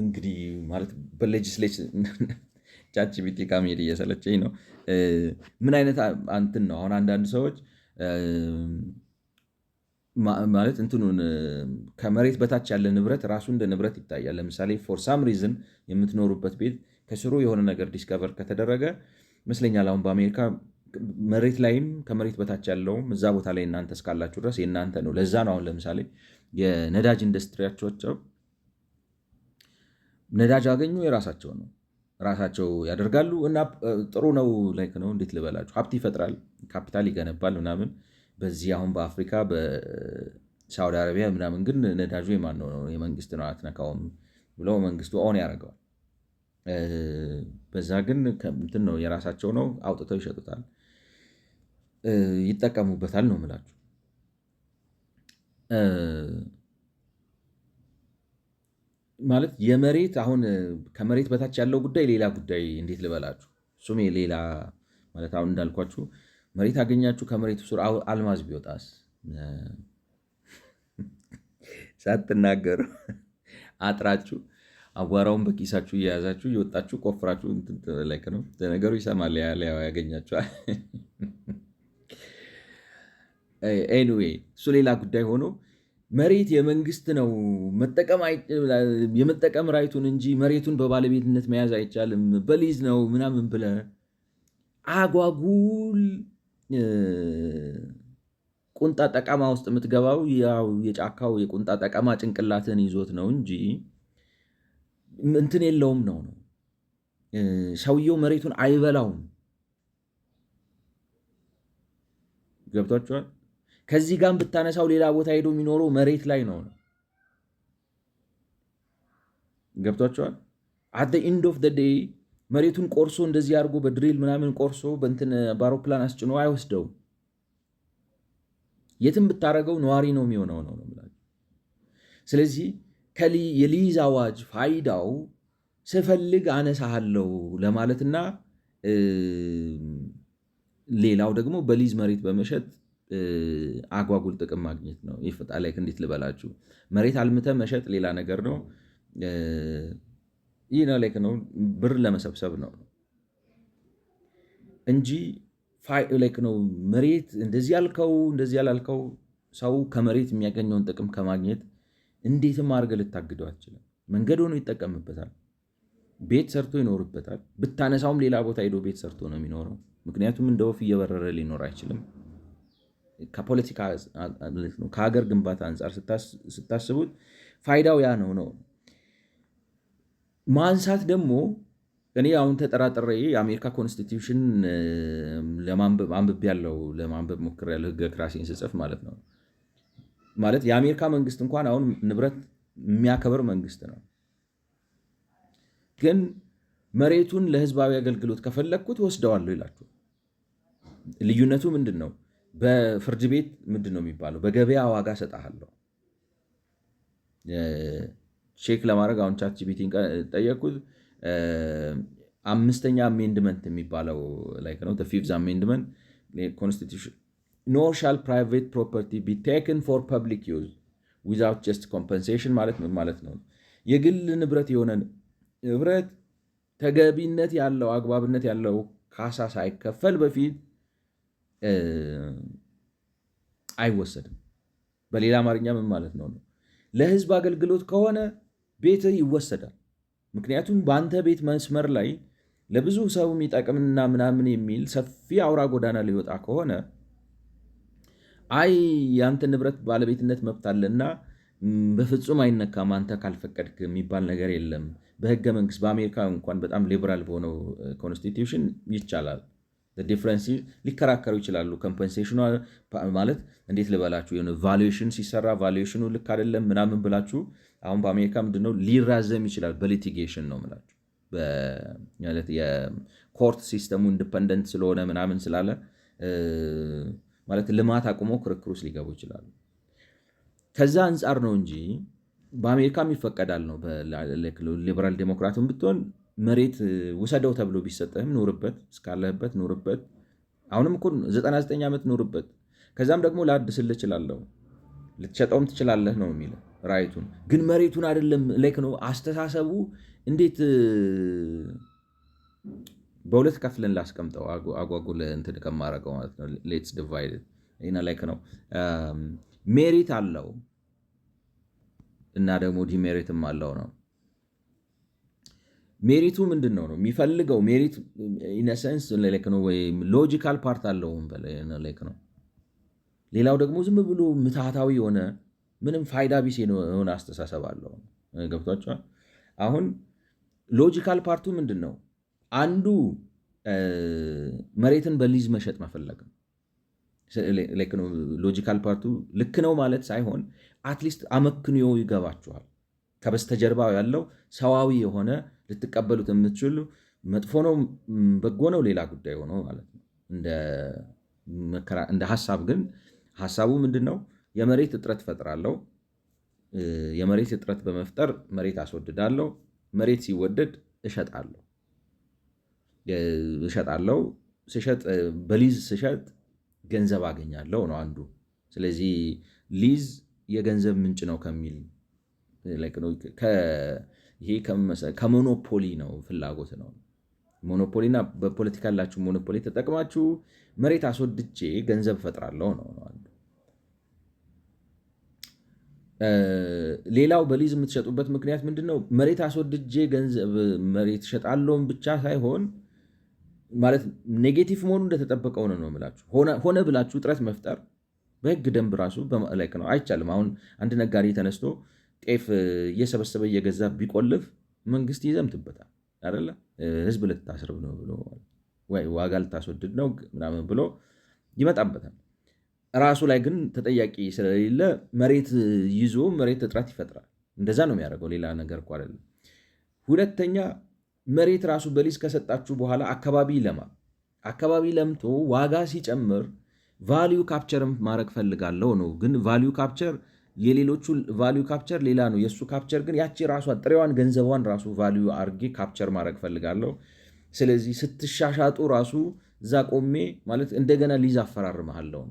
እንግዲህ ማለት በሌጅስሌሽን ቻትጂፒቲ ከመሄድ እየሰለቸኝ ነው። ምን አይነት እንትን ነው አሁን አንዳንድ ሰዎች ማለት እንትኑን ከመሬት በታች ያለ ንብረት ራሱ እንደ ንብረት ይታያል። ለምሳሌ ፎር ሳም ሪዝን የምትኖሩበት ቤት ከስሩ የሆነ ነገር ዲስከቨር ከተደረገ ይመስለኛል አሁን በአሜሪካ መሬት ላይም ከመሬት በታች ያለውም እዛ ቦታ ላይ እናንተ እስካላችሁ ድረስ የእናንተ ነው። ለዛ ነው አሁን ለምሳሌ የነዳጅ ኢንዱስትሪያቸው ነዳጅ አገኙ የራሳቸው ነው፣ ራሳቸው ያደርጋሉ እና ጥሩ ነው። ላይክ ነው እንዴት ልበላችሁ፣ ሀብት ይፈጥራል፣ ካፒታል ይገነባል ምናምን። በዚህ አሁን በአፍሪካ በሳውዲ አረቢያ ምናምን ግን ነዳጁ የማን ነው? የመንግስት ነው፣ አትነካውም ብለው መንግስቱ ኦን ያደርገዋል። በዛ ግን እንትን ነው የራሳቸው ነው፣ አውጥተው ይሸጡታል፣ ይጠቀሙበታል ነው የምላችሁ። ማለት የመሬት አሁን ከመሬት በታች ያለው ጉዳይ ሌላ ጉዳይ፣ እንዴት ልበላችሁ፣ እሱም ሌላ ማለት አሁን እንዳልኳችሁ መሬት አገኛችሁ፣ ከመሬቱ ስር አልማዝ ቢወጣስ? ሳትናገሩ አጥራችሁ አቧራውን በኪሳችሁ እየያዛችሁ እየወጣችሁ ቆፍራችሁ ላይክ ነው ነገሩ ይሰማል፣ ያገኛችኋል። ኤኒዌይ እሱ ሌላ ጉዳይ ሆኖ መሬት የመንግስት ነው የመጠቀም ራይቱን እንጂ መሬቱን በባለቤትነት መያዝ አይቻልም፣ በሊዝ ነው ምናምን ብለህ አጓጉል ቁንጣ ጠቀማ ውስጥ የምትገባው ያው የጫካው የቁንጣ ጠቀማ ጭንቅላትን ይዞት ነው እንጂ እንትን የለውም ነው። ሰውየው መሬቱን አይበላውም። ገብቷችኋል? ከዚህ ጋር ብታነሳው ሌላ ቦታ ሄዶ የሚኖረው መሬት ላይ ነው። ገብቷችኋል? አት ኢንድ ኦፍ ዴይ መሬቱን ቆርሶ እንደዚህ አድርጎ በድሪል ምናምን ቆርሶ በእንትን በአውሮፕላን አስጭኖ አይወስደውም። የትም ብታደርገው ነዋሪ ነው የሚሆነው ነው። ስለዚህ የሊዝ አዋጅ ፋይዳው ስፈልግ አነሳሃለሁ ለማለትና ሌላው ደግሞ በሊዝ መሬት በመሸጥ አጓጉል ጥቅም ማግኘት ነው። ይፍጣ ላይ እንዴት ልበላችሁ፣ መሬት አልምተ መሸጥ ሌላ ነገር ነው። ይህ ነው ላይክ ነው ብር ለመሰብሰብ ነው እንጂ ላይክ ነው መሬት እንደዚህ ያልከው እንደዚህ ያላልከው ሰው ከመሬት የሚያገኘውን ጥቅም ከማግኘት እንዴትም አድርገህ ልታግደው አትችልም። መንገድ ሆኖ ይጠቀምበታል፣ ቤት ሰርቶ ይኖርበታል። ብታነሳውም ሌላ ቦታ ሄዶ ቤት ሰርቶ ነው የሚኖረው። ምክንያቱም እንደ ወፍ እየበረረ ሊኖር አይችልም። ከፖለቲካ ከሀገር ግንባታ አንጻር ስታስቡት ፋይዳው ያ ነው። ማንሳት ደግሞ እኔ አሁን ተጠራጥሬ የአሜሪካ ኮንስቲትዩሽን ለማንበብ ሞክሬያለሁ፣ ህገ ክራሲን ስጽፍ ማለት ነው። ማለት የአሜሪካ መንግስት እንኳን አሁን ንብረት የሚያከብር መንግስት ነው። ግን መሬቱን ለህዝባዊ አገልግሎት ከፈለግኩት ወስደዋለሁ ይላችሁ። ልዩነቱ ምንድን ነው? በፍርድ ቤት ምንድን ነው የሚባለው? በገበያ ዋጋ ሰጣለሁ። ቼክ ለማድረግ አሁን ቻት ጂፒቲን ጠየቅኩት። 5ኛ አሜንድመንት የሚባለው ላይክ ነው ፊፍዝ አሜንድመንት ኮንስቲቱሽን ኖር ሻል ፕራይቬት ፕሮፐርቲ ቢ ቴክን ፎር ፐብሊክ ዩዝ ዊዛውት ጀስት ኮምፐንሴሽን ማለት ምን ማለት ነው? የግል ንብረት የሆነ ንብረት ተገቢነት ያለው አግባብነት ያለው ካሳ ሳይከፈል በፊት አይወሰድም። በሌላ አማርኛ ምን ማለት ነው? ለህዝብ አገልግሎት ከሆነ ቤትህ ይወሰዳል። ምክንያቱም በአንተ ቤት መስመር ላይ ለብዙ ሰው የሚጠቅምና ምናምን የሚል ሰፊ አውራ ጎዳና ሊወጣ ከሆነ አይ የአንተ ንብረት ባለቤትነት መብት አለና በፍጹም አይነካም አንተ ካልፈቀድክ የሚባል ነገር የለም። በህገ መንግስት በአሜሪካ እንኳን በጣም ሊበራል በሆነው ኮንስቲትዩሽን ይቻላል። ዲፍረንስ ሊከራከሩ ይችላሉ። ኮምፐንሴሽኑ ማለት እንዴት ልበላችሁ፣ የሆነ ቫሉዌሽን ሲሰራ ቫሉዌሽኑ ልክ አይደለም ምናምን ብላችሁ አሁን በአሜሪካ ምንድነው ሊራዘም ይችላል። በሊቲጌሽን ነው ምላችሁ የኮርት ሲስተሙ ኢንዲፐንደንት ስለሆነ ምናምን ስላለ ማለት ልማት አቁሞ ክርክር ውስጥ ሊገቡ ይችላሉ። ከዛ አንጻር ነው እንጂ በአሜሪካም ይፈቀዳል ነው። በሊበራል ዴሞክራቱን ብትሆን መሬት ውሰደው ተብሎ ቢሰጠህም ኑርበት፣ እስካለህበት ኑርበት። አሁንም እኮ 99 ዓመት ኑርበት። ከዛም ደግሞ ላድስልህ እችላለሁ፣ ልትሸጠውም ትችላለህ ነው የሚለው ራይቱን። ግን መሬቱን አይደለም ላይክ ነው አስተሳሰቡ። እንዴት በሁለት ከፍለን ላስቀምጠው አጓጉል እንትን ከማረገው ማለት ነው። ሌትስ ዲቫይድ እና ላይክ ነው ሜሪት አለው እና ደግሞ ዲሜሪትም አለው ነው። ሜሪቱ ምንድን ነው የሚፈልገው? ሜሪት ኢነሰንስ ላይክ ነው ወይም ሎጂካል ፓርት አለው ላይክ ነው። ሌላው ደግሞ ዝም ብሎ ምትሃታዊ የሆነ ምንም ፋይዳ ቢስ የሆነ አስተሳሰብ አለው። ገብቷቸዋል። አሁን ሎጂካል ፓርቱ ምንድን ነው? አንዱ መሬትን በሊዝ መሸጥ መፈለግ ነው። ሎጂካል ፓርቱ ልክ ነው ማለት ሳይሆን አትሊስት አመክንዮ ይገባችኋል። ከበስተጀርባ ያለው ሰዋዊ የሆነ ልትቀበሉት የምትችሉ መጥፎ ነው በጎ ነው ሌላ ጉዳይ ሆኖ ማለት ነው። እንደ ሀሳብ ግን ሀሳቡ ምንድን ነው? የመሬት እጥረት ፈጥራለሁ። የመሬት እጥረት በመፍጠር መሬት አስወድዳለሁ። መሬት ሲወደድ እሸጣለሁ። ስሸጥ በሊዝ ስሸጥ ገንዘብ አገኛለሁ ነው አንዱ። ስለዚህ ሊዝ የገንዘብ ምንጭ ነው ከሚል ይሄ ከሞኖፖሊ ነው ፍላጎት ነው። ሞኖፖሊና በፖለቲካ ያላችሁ ሞኖፖሊ ተጠቅማችሁ መሬት አስወድጄ ገንዘብ ፈጥራለሁ ነው አንዱ። ሌላው በሊዝ የምትሸጡበት ምክንያት ምንድን ነው? መሬት አስወድጄ ገንዘብ መሬት እሸጣለሁም ብቻ ሳይሆን ማለት ኔጌቲቭ መሆኑ እንደተጠበቀው ነው የምላችሁ። ሆነ ብላችሁ እጥረት መፍጠር በህግ ደንብ ራሱ ላይክ ነው አይቻልም። አሁን አንድ ነጋዴ ተነስቶ ጤፍ እየሰበሰበ እየገዛ ቢቆልፍ መንግስት ይዘምትበታል አይደለ? ህዝብ ልታስርብ ነው ብሎ ወይ ዋጋ ልታስወድድ ነው ምናምን ብሎ ይመጣበታል። ራሱ ላይ ግን ተጠያቂ ስለሌለ መሬት ይዞ መሬት እጥረት ይፈጥራል። እንደዛ ነው የሚያደርገው፣ ሌላ ነገር እኮ አይደለም። ሁለተኛ መሬት ራሱ በሊዝ ከሰጣችሁ በኋላ አካባቢ ይለማል። አካባቢ ለምቶ ዋጋ ሲጨምር ቫሊዩ ካፕቸርም ማድረግ ፈልጋለሁ ነው። ግን ቫሊዩ ካፕቸር የሌሎቹ ቫሊዩ ካፕቸር ሌላ ነው። የእሱ ካፕቸር ግን ያቺ ራሷ ጥሬዋን ገንዘቧን ራሱ ቫሊዩ አርጌ ካፕቸር ማድረግ ፈልጋለሁ። ስለዚህ ስትሻሻጡ ራሱ እዛ ቆሜ ማለት እንደገና ሊዝ አፈራርምሃለሁ።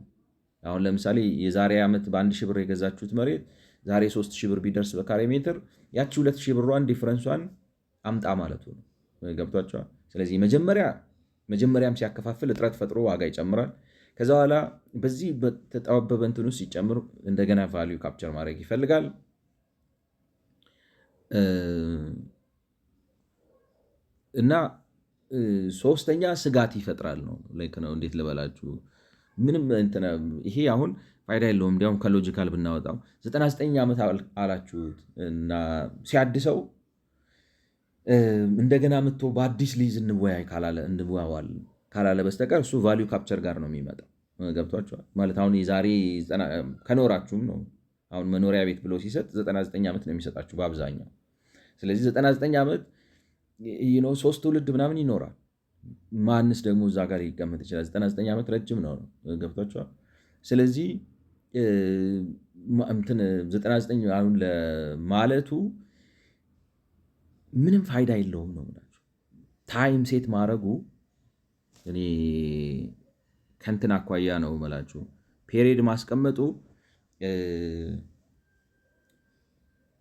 አሁን ለምሳሌ የዛሬ ዓመት በ1,000 ብር የገዛችሁት መሬት ዛሬ 3,000 ብር ቢደርስ በካሬ ሜትር ያቺ 2,000 ብሯን ዲፍረንሷን አምጣ ማለቱ ነው። ገብቷቸዋል። ስለዚህ መጀመሪያም ሲያከፋፍል እጥረት ፈጥሮ ዋጋ ይጨምራል። ከዛ በኋላ በዚህ በተጠባበበ እንትን ውስጥ ሲጨምር እንደገና ቫሊዩ ካፕቸር ማድረግ ይፈልጋል። እና ሶስተኛ ስጋት ይፈጥራል ነው ላይክ ነው እንዴት ልበላችሁ ምንም ይሄ አሁን ፋይዳ የለውም። እንዲያውም ከሎጂካል ብናወጣው 99 ዓመት አላችሁት እና ሲያድሰው እንደገና መጥቶ በአዲስ ሊዝ እንወያይ እንዋዋል ካላለ በስተቀር እሱ ቫሊዩ ካፕቸር ጋር ነው የሚመጣው። ገብቷቸዋል ማለት አሁን የዛሬ ከኖራችሁም ነው አሁን መኖሪያ ቤት ብሎ ሲሰጥ 99 ዓመት ነው የሚሰጣችሁ በአብዛኛው። ስለዚህ 99 ዓመት ሶስት ትውልድ ምናምን ይኖራል። ማንስ ደግሞ እዛ ጋር ሊቀመጥ ይችላል? 99 ዓመት ረጅም ነው። ገብቷቸዋል። ስለዚህ 99 አሁን ለማለቱ ምንም ፋይዳ የለውም ነው የምላችሁ። ታይም ሴት ማድረጉ እኔ ከንትን አኳያ ነው የምላችሁ። ፔሪድ ማስቀመጡ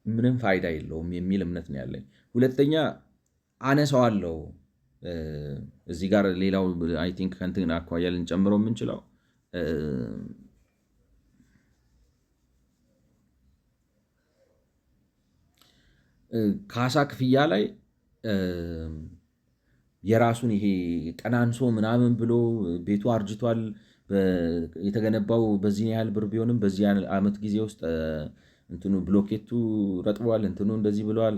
ምንም ፋይዳ የለውም የሚል እምነት ነው ያለኝ። ሁለተኛ አነሳዋለሁ እዚህ ጋር ሌላው አይ ቲንክ ከንትን አኳያ ልንጨምረው የምንችለው ካሳ ክፍያ ላይ የራሱን ይሄ ቀናንሶ ምናምን ብሎ ቤቱ አርጅቷል የተገነባው በዚህ ያህል ብር ቢሆንም በዚህ ዓመት ጊዜ ውስጥ እንትኑ ብሎኬቱ ረጥቧል፣ እንትኑ እንደዚህ ብሏል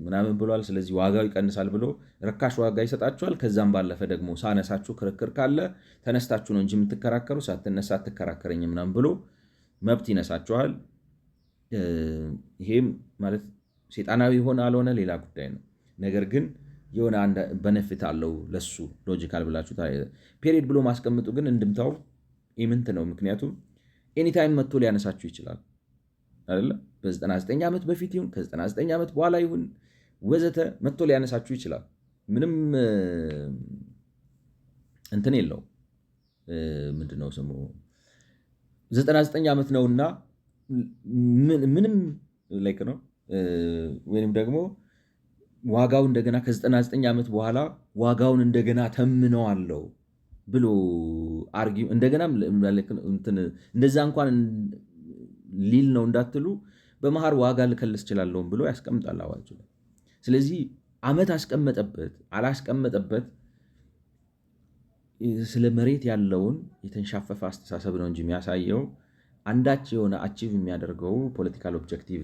ምናምን ብሏል፣ ስለዚህ ዋጋው ይቀንሳል ብሎ ርካሽ ዋጋ ይሰጣችኋል። ከዛም ባለፈ ደግሞ ሳነሳችሁ ክርክር ካለ ተነስታችሁ ነው እንጂ የምትከራከሩ ሳትነሳ አትከራከረኝ ምናምን ብሎ መብት ይነሳችኋል። ይሄም ማለት ሴጣናዊ ሆነ አልሆነ ሌላ ጉዳይ ነው። ነገር ግን የሆነ አንድ በነፊት አለው ለሱ ሎጂካል ብላችሁ ፔሪድ ብሎ ማስቀምጡ ግን እንድምታው ኢምንት ነው። ምክንያቱም ኤኒታይም መጥቶ ሊያነሳችሁ ይችላል አይደለ? በ99 ዓመት በፊት ይሁን ከ99 ዓመት በኋላ ይሁን ወዘተ መጥቶ ሊያነሳችሁ ይችላል። ምንም እንትን የለው ምንድነው ስሙ 99 ዓመት ነውና ምንም ላይክ ነው ወይንም ደግሞ ዋጋው እንደገና ከ99 ዓመት በኋላ ዋጋውን እንደገና ተምነዋለው ብሎ አርጊው እንደገና እንደዛ እንኳን ሊል ነው እንዳትሉ በመሃር ዋጋ ልከልስ እችላለሁ ብሎ ያስቀምጣል አዋጁ። ስለዚህ ዓመት አስቀመጠበት አላስቀመጠበት ስለ መሬት ያለውን የተንሻፈፈ አስተሳሰብ ነው እንጂ የሚያሳየው አንዳች የሆነ አቺቭ የሚያደርገው ፖለቲካል ኦብጀክቲቭ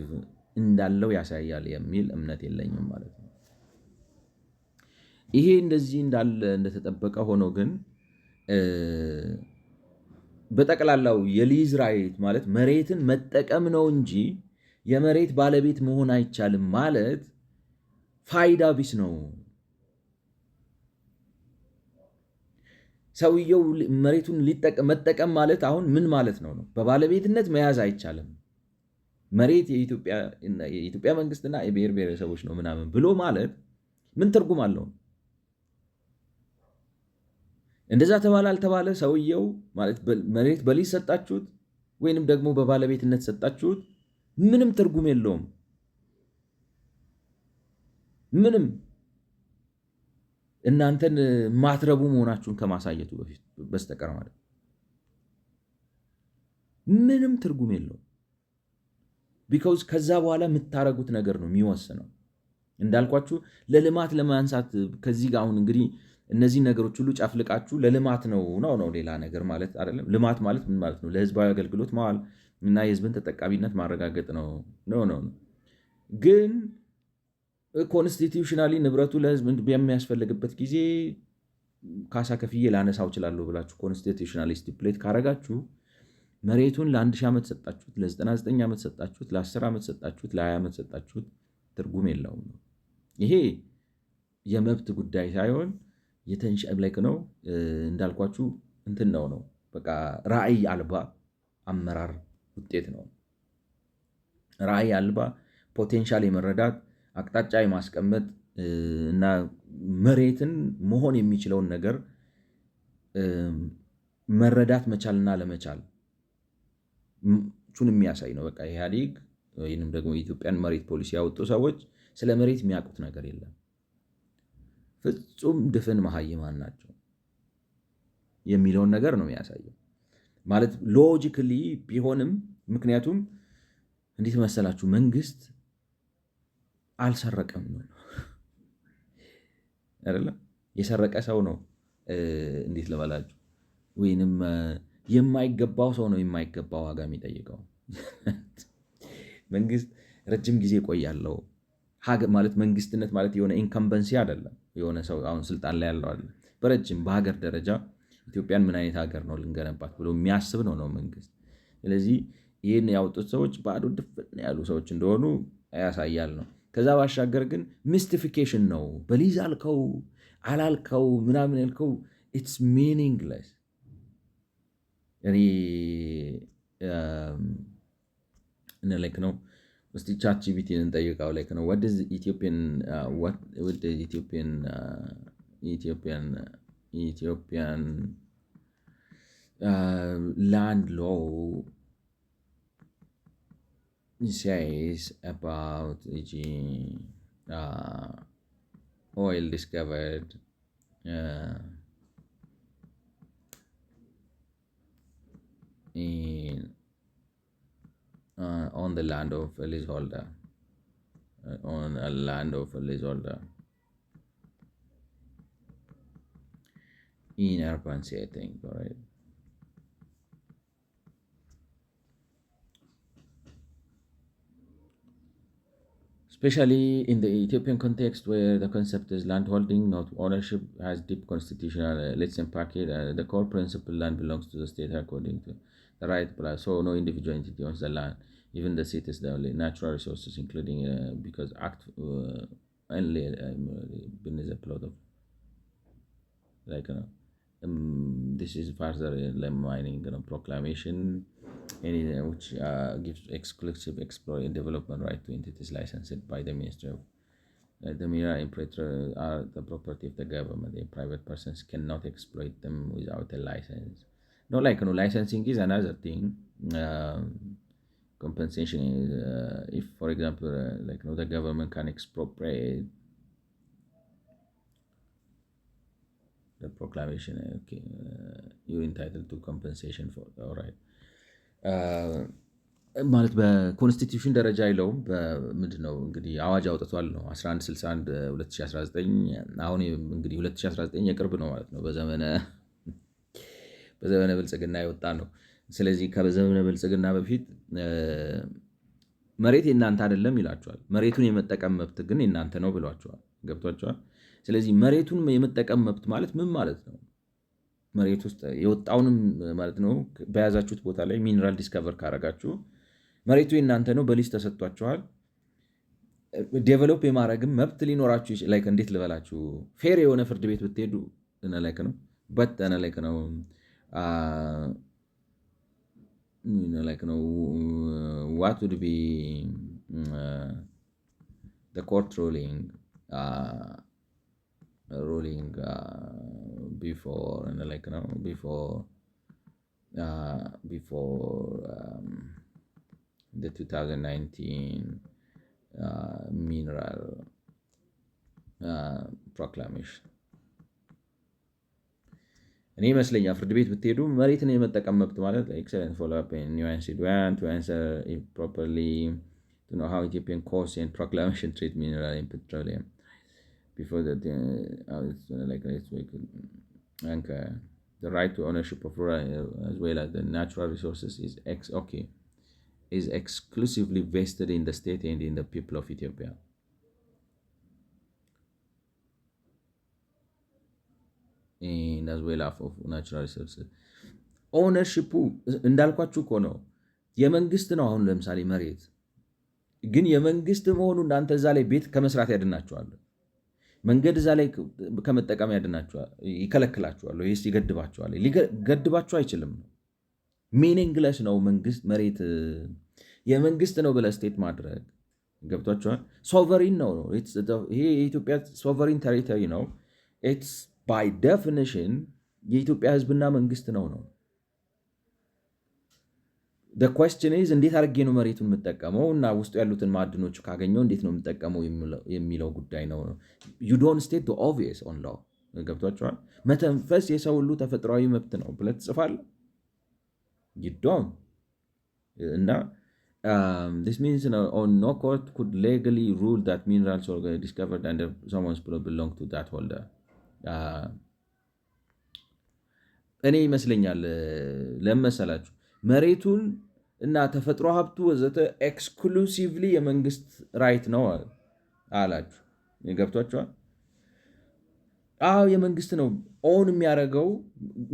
እንዳለው ያሳያል የሚል እምነት የለኝም ማለት ነው። ይሄ እንደዚህ እንዳለ እንደተጠበቀ ሆኖ ግን በጠቅላላው የሊዝ ራይት ማለት መሬትን መጠቀም ነው እንጂ የመሬት ባለቤት መሆን አይቻልም ማለት ፋይዳ ቢስ ነው። ሰውየው መሬቱን መጠቀም ማለት አሁን ምን ማለት ነው? በባለቤትነት መያዝ አይቻልም። መሬት የኢትዮጵያ መንግስትና የብሔር ብሔረሰቦች ነው ምናምን ብሎ ማለት ምን ትርጉም አለው? እንደዛ ተባለ አልተባለ ሰውየው ማለት መሬት በሊዝ ሰጣችሁት ወይንም ደግሞ በባለቤትነት ሰጣችሁት ምንም ትርጉም የለውም። ምንም እናንተን ማትረቡ መሆናችሁን ከማሳየቱ በፊት በስተቀር ማለት ምንም ትርጉም የለውም። ቢካውዝ ከዛ በኋላ የምታረጉት ነገር ነው የሚወስነው። እንዳልኳችሁ ለልማት ለማንሳት ከዚህ ጋር አሁን እንግዲህ እነዚህ ነገሮች ሁሉ ጨፍልቃችሁ ለልማት ነው ሌላ ነገር ማለት አይደለም። ልማት ማለት ምን ማለት ነው? ለህዝባዊ አገልግሎት መዋል እና የህዝብን ተጠቃሚነት ማረጋገጥ ነው። ግን ኮንስቲቱሽናሊ ንብረቱ ለህዝብ በሚያስፈልግበት ጊዜ ካሳ ከፍዬ ላነሳው እችላለሁ ብላችሁ ኮንስቲቱሽናሊ ስቲፕሌት ካረጋችሁ መሬቱን ለ1000 ዓመት ሰጣችሁት፣ ለ99 ዓመት ሰጣችሁት፣ ለ10 ዓመት ሰጣችሁት፣ ለ20 ዓመት ሰጣችሁት ትርጉም የለውም ነው። ይሄ የመብት ጉዳይ ሳይሆን የተንሸብለክ ነው። እንዳልኳችሁ እንትን ነው በቃ ራዕይ አልባ አመራር ውጤት ነው። ራዕይ አልባ ፖቴንሻል የመረዳት አቅጣጫ የማስቀመጥ እና መሬትን መሆን የሚችለውን ነገር መረዳት መቻልና ለመቻል ቹን የሚያሳይ ነው። በቃ ኢህአዴግ ወይንም ደግሞ የኢትዮጵያን መሬት ፖሊሲ ያወጡ ሰዎች ስለ መሬት የሚያውቁት ነገር የለም። ፍጹም ድፍን መሃይማን ናቸው የሚለውን ነገር ነው የሚያሳየው። ማለት ሎጂክሊ ቢሆንም ምክንያቱም እንዴት መሰላችሁ መንግስት አልሰረቀም ነው አይደለም። የሰረቀ ሰው ነው እንዴት ልበላችሁ፣ ወይንም የማይገባው ሰው ነው የማይገባ ዋጋ የሚጠይቀው። መንግስት ረጅም ጊዜ ቆያለው ማለት መንግስትነት ማለት የሆነ ኢንከምበንሲ አይደለም። የሆነ ሰው አሁን ስልጣን ላይ ያለው አለ በረጅም በሀገር ደረጃ ኢትዮጵያን ምን አይነት ሀገር ነው ልንገነባት ብሎ የሚያስብ ነው መንግስት። ስለዚህ ይህን ያወጡት ሰዎች ባዶ ድፍን ያሉ ሰዎች እንደሆኑ ያሳያል ነው። ከዛ ባሻገር ግን ሚስቲፊኬሽን ነው። በሊዝ አልከው አላልከው ምናምን ያልከው ኢትስ ሚኒንግለስ። እኔ ላይክ ነው እስቲ ቻት ጂፒቲን እንጠይቀው። ላይክ ነው what does Ethiopian land law says about oil discovered on the land of a leaseholder, on a land of a leaseholder in Arkansas, I think, all right. Especially in the Ethiopian context, where the concept is land holding, not ownership, has deep constitutional, let's unpack it. The core principle, land belongs to the state according to the right place. So no individual entity owns the land. Even the state is the only natural resources, including because act only been is a plot of like this is further mining proclamation, which gives exclusive exploration development right to entities licensed by the Ministry of the mineral imperator are the property of the government. The private persons cannot exploit them without a license. No, like no licensing is another thing. Compensation is if, for example, like the government can expropriate the proclamation. Okay, you're entitled to compensation for. All right. ማለት በኮንስቲትዩሽን ደረጃ አይለውም። ምንድን ነው እንግዲህ አዋጅ አውጥቷል ነው 1161 2019። አሁን እንግዲህ 2019 የቅርብ ነው ማለት ነው። በዘመነ ብልጽግና የወጣ ነው። ስለዚህ ከዘመነ ብልጽግና በፊት መሬት የእናንተ አይደለም ይላቸዋል። መሬቱን የመጠቀም መብት ግን የእናንተ ነው ብሏቸዋል። ገብቷቸዋል። ስለዚህ መሬቱን የመጠቀም መብት ማለት ምን ማለት ነው? መሬት ውስጥ የወጣውንም ማለት ነው። በያዛችሁት ቦታ ላይ ሚኒራል ዲስከቨር ካረጋችሁ መሬቱ የእናንተ ነው፣ በሊዝ ተሰጥቷችኋል። ዴቨሎፕ የማድረግም መብት ሊኖራችሁ ይችላል። እንዴት ልበላችሁ፣ ፌር የሆነ ፍርድ ቤት ብትሄዱ ላይክ ነው ላይክ ነው like what would be the court ruling before the 2019 mineral proclamation. እኔ ይመስለኛል ፍርድ ቤት ብትሄዱ መሬትን የመጠቀም መብት ማለት excellent follow up in nuanced one to answer it properly to know how Ethiopian courts and proclamation treat mineral and petroleum before that the right to ownership of rural as well as the natural resources is exclusively vested in the state and in the people of Ethiopia. And as well of natural resources ኦነርሺፑ እንዳልኳችሁ እኮ ነው የመንግስት ነው። አሁን ለምሳሌ መሬት ግን የመንግስት መሆኑ እናንተ እዛ ላይ ቤት ከመስራት ያድናችኋል፣ መንገድ እዛ ላይ ከመጠቀም ያድናችኋል፣ ይከለክላችኋል፣ ይስ ይገድባችኋል። ሊገድባችሁ አይችልም። ሚኒንግለስ ነው መንግስት መሬት የመንግስት ነው ብለህ ስቴት ማድረግ። ገብቷችኋል? ሶቨሪን ነው። ይሄ የኢትዮጵያ ሶቨሪን ቴሪቶሪ ነው። ኢትስ ባይ ዴፊኒሽን የኢትዮጵያ ህዝብና መንግስት ነው። question is እንዴት አድርጌ ነው መሬቱን የምጠቀመው እና ውስጡ ያሉትን ማዕድኖች ካገኘው እንዴት ነው የምጠቀመው የሚለው ጉዳይ ነው። you don't state the obvious on law። ገብቷችኋል? መተንፈስ የሰው ሁሉ ተፈጥሯዊ መብት ነው ብለህ ትጽፋለህ። you don't እና This means no court could legally rule that minerals or discovered under someone's plot belong to that holder. እኔ ይመስለኛል ለመሰላችሁ መሬቱን እና ተፈጥሮ ሀብቱ ወዘተ ኤክስክሉሲቭሊ የመንግስት ራይት ነው አላችሁ። ገብቷችኋል? አዎ የመንግስት ነው ኦውን የሚያደርገው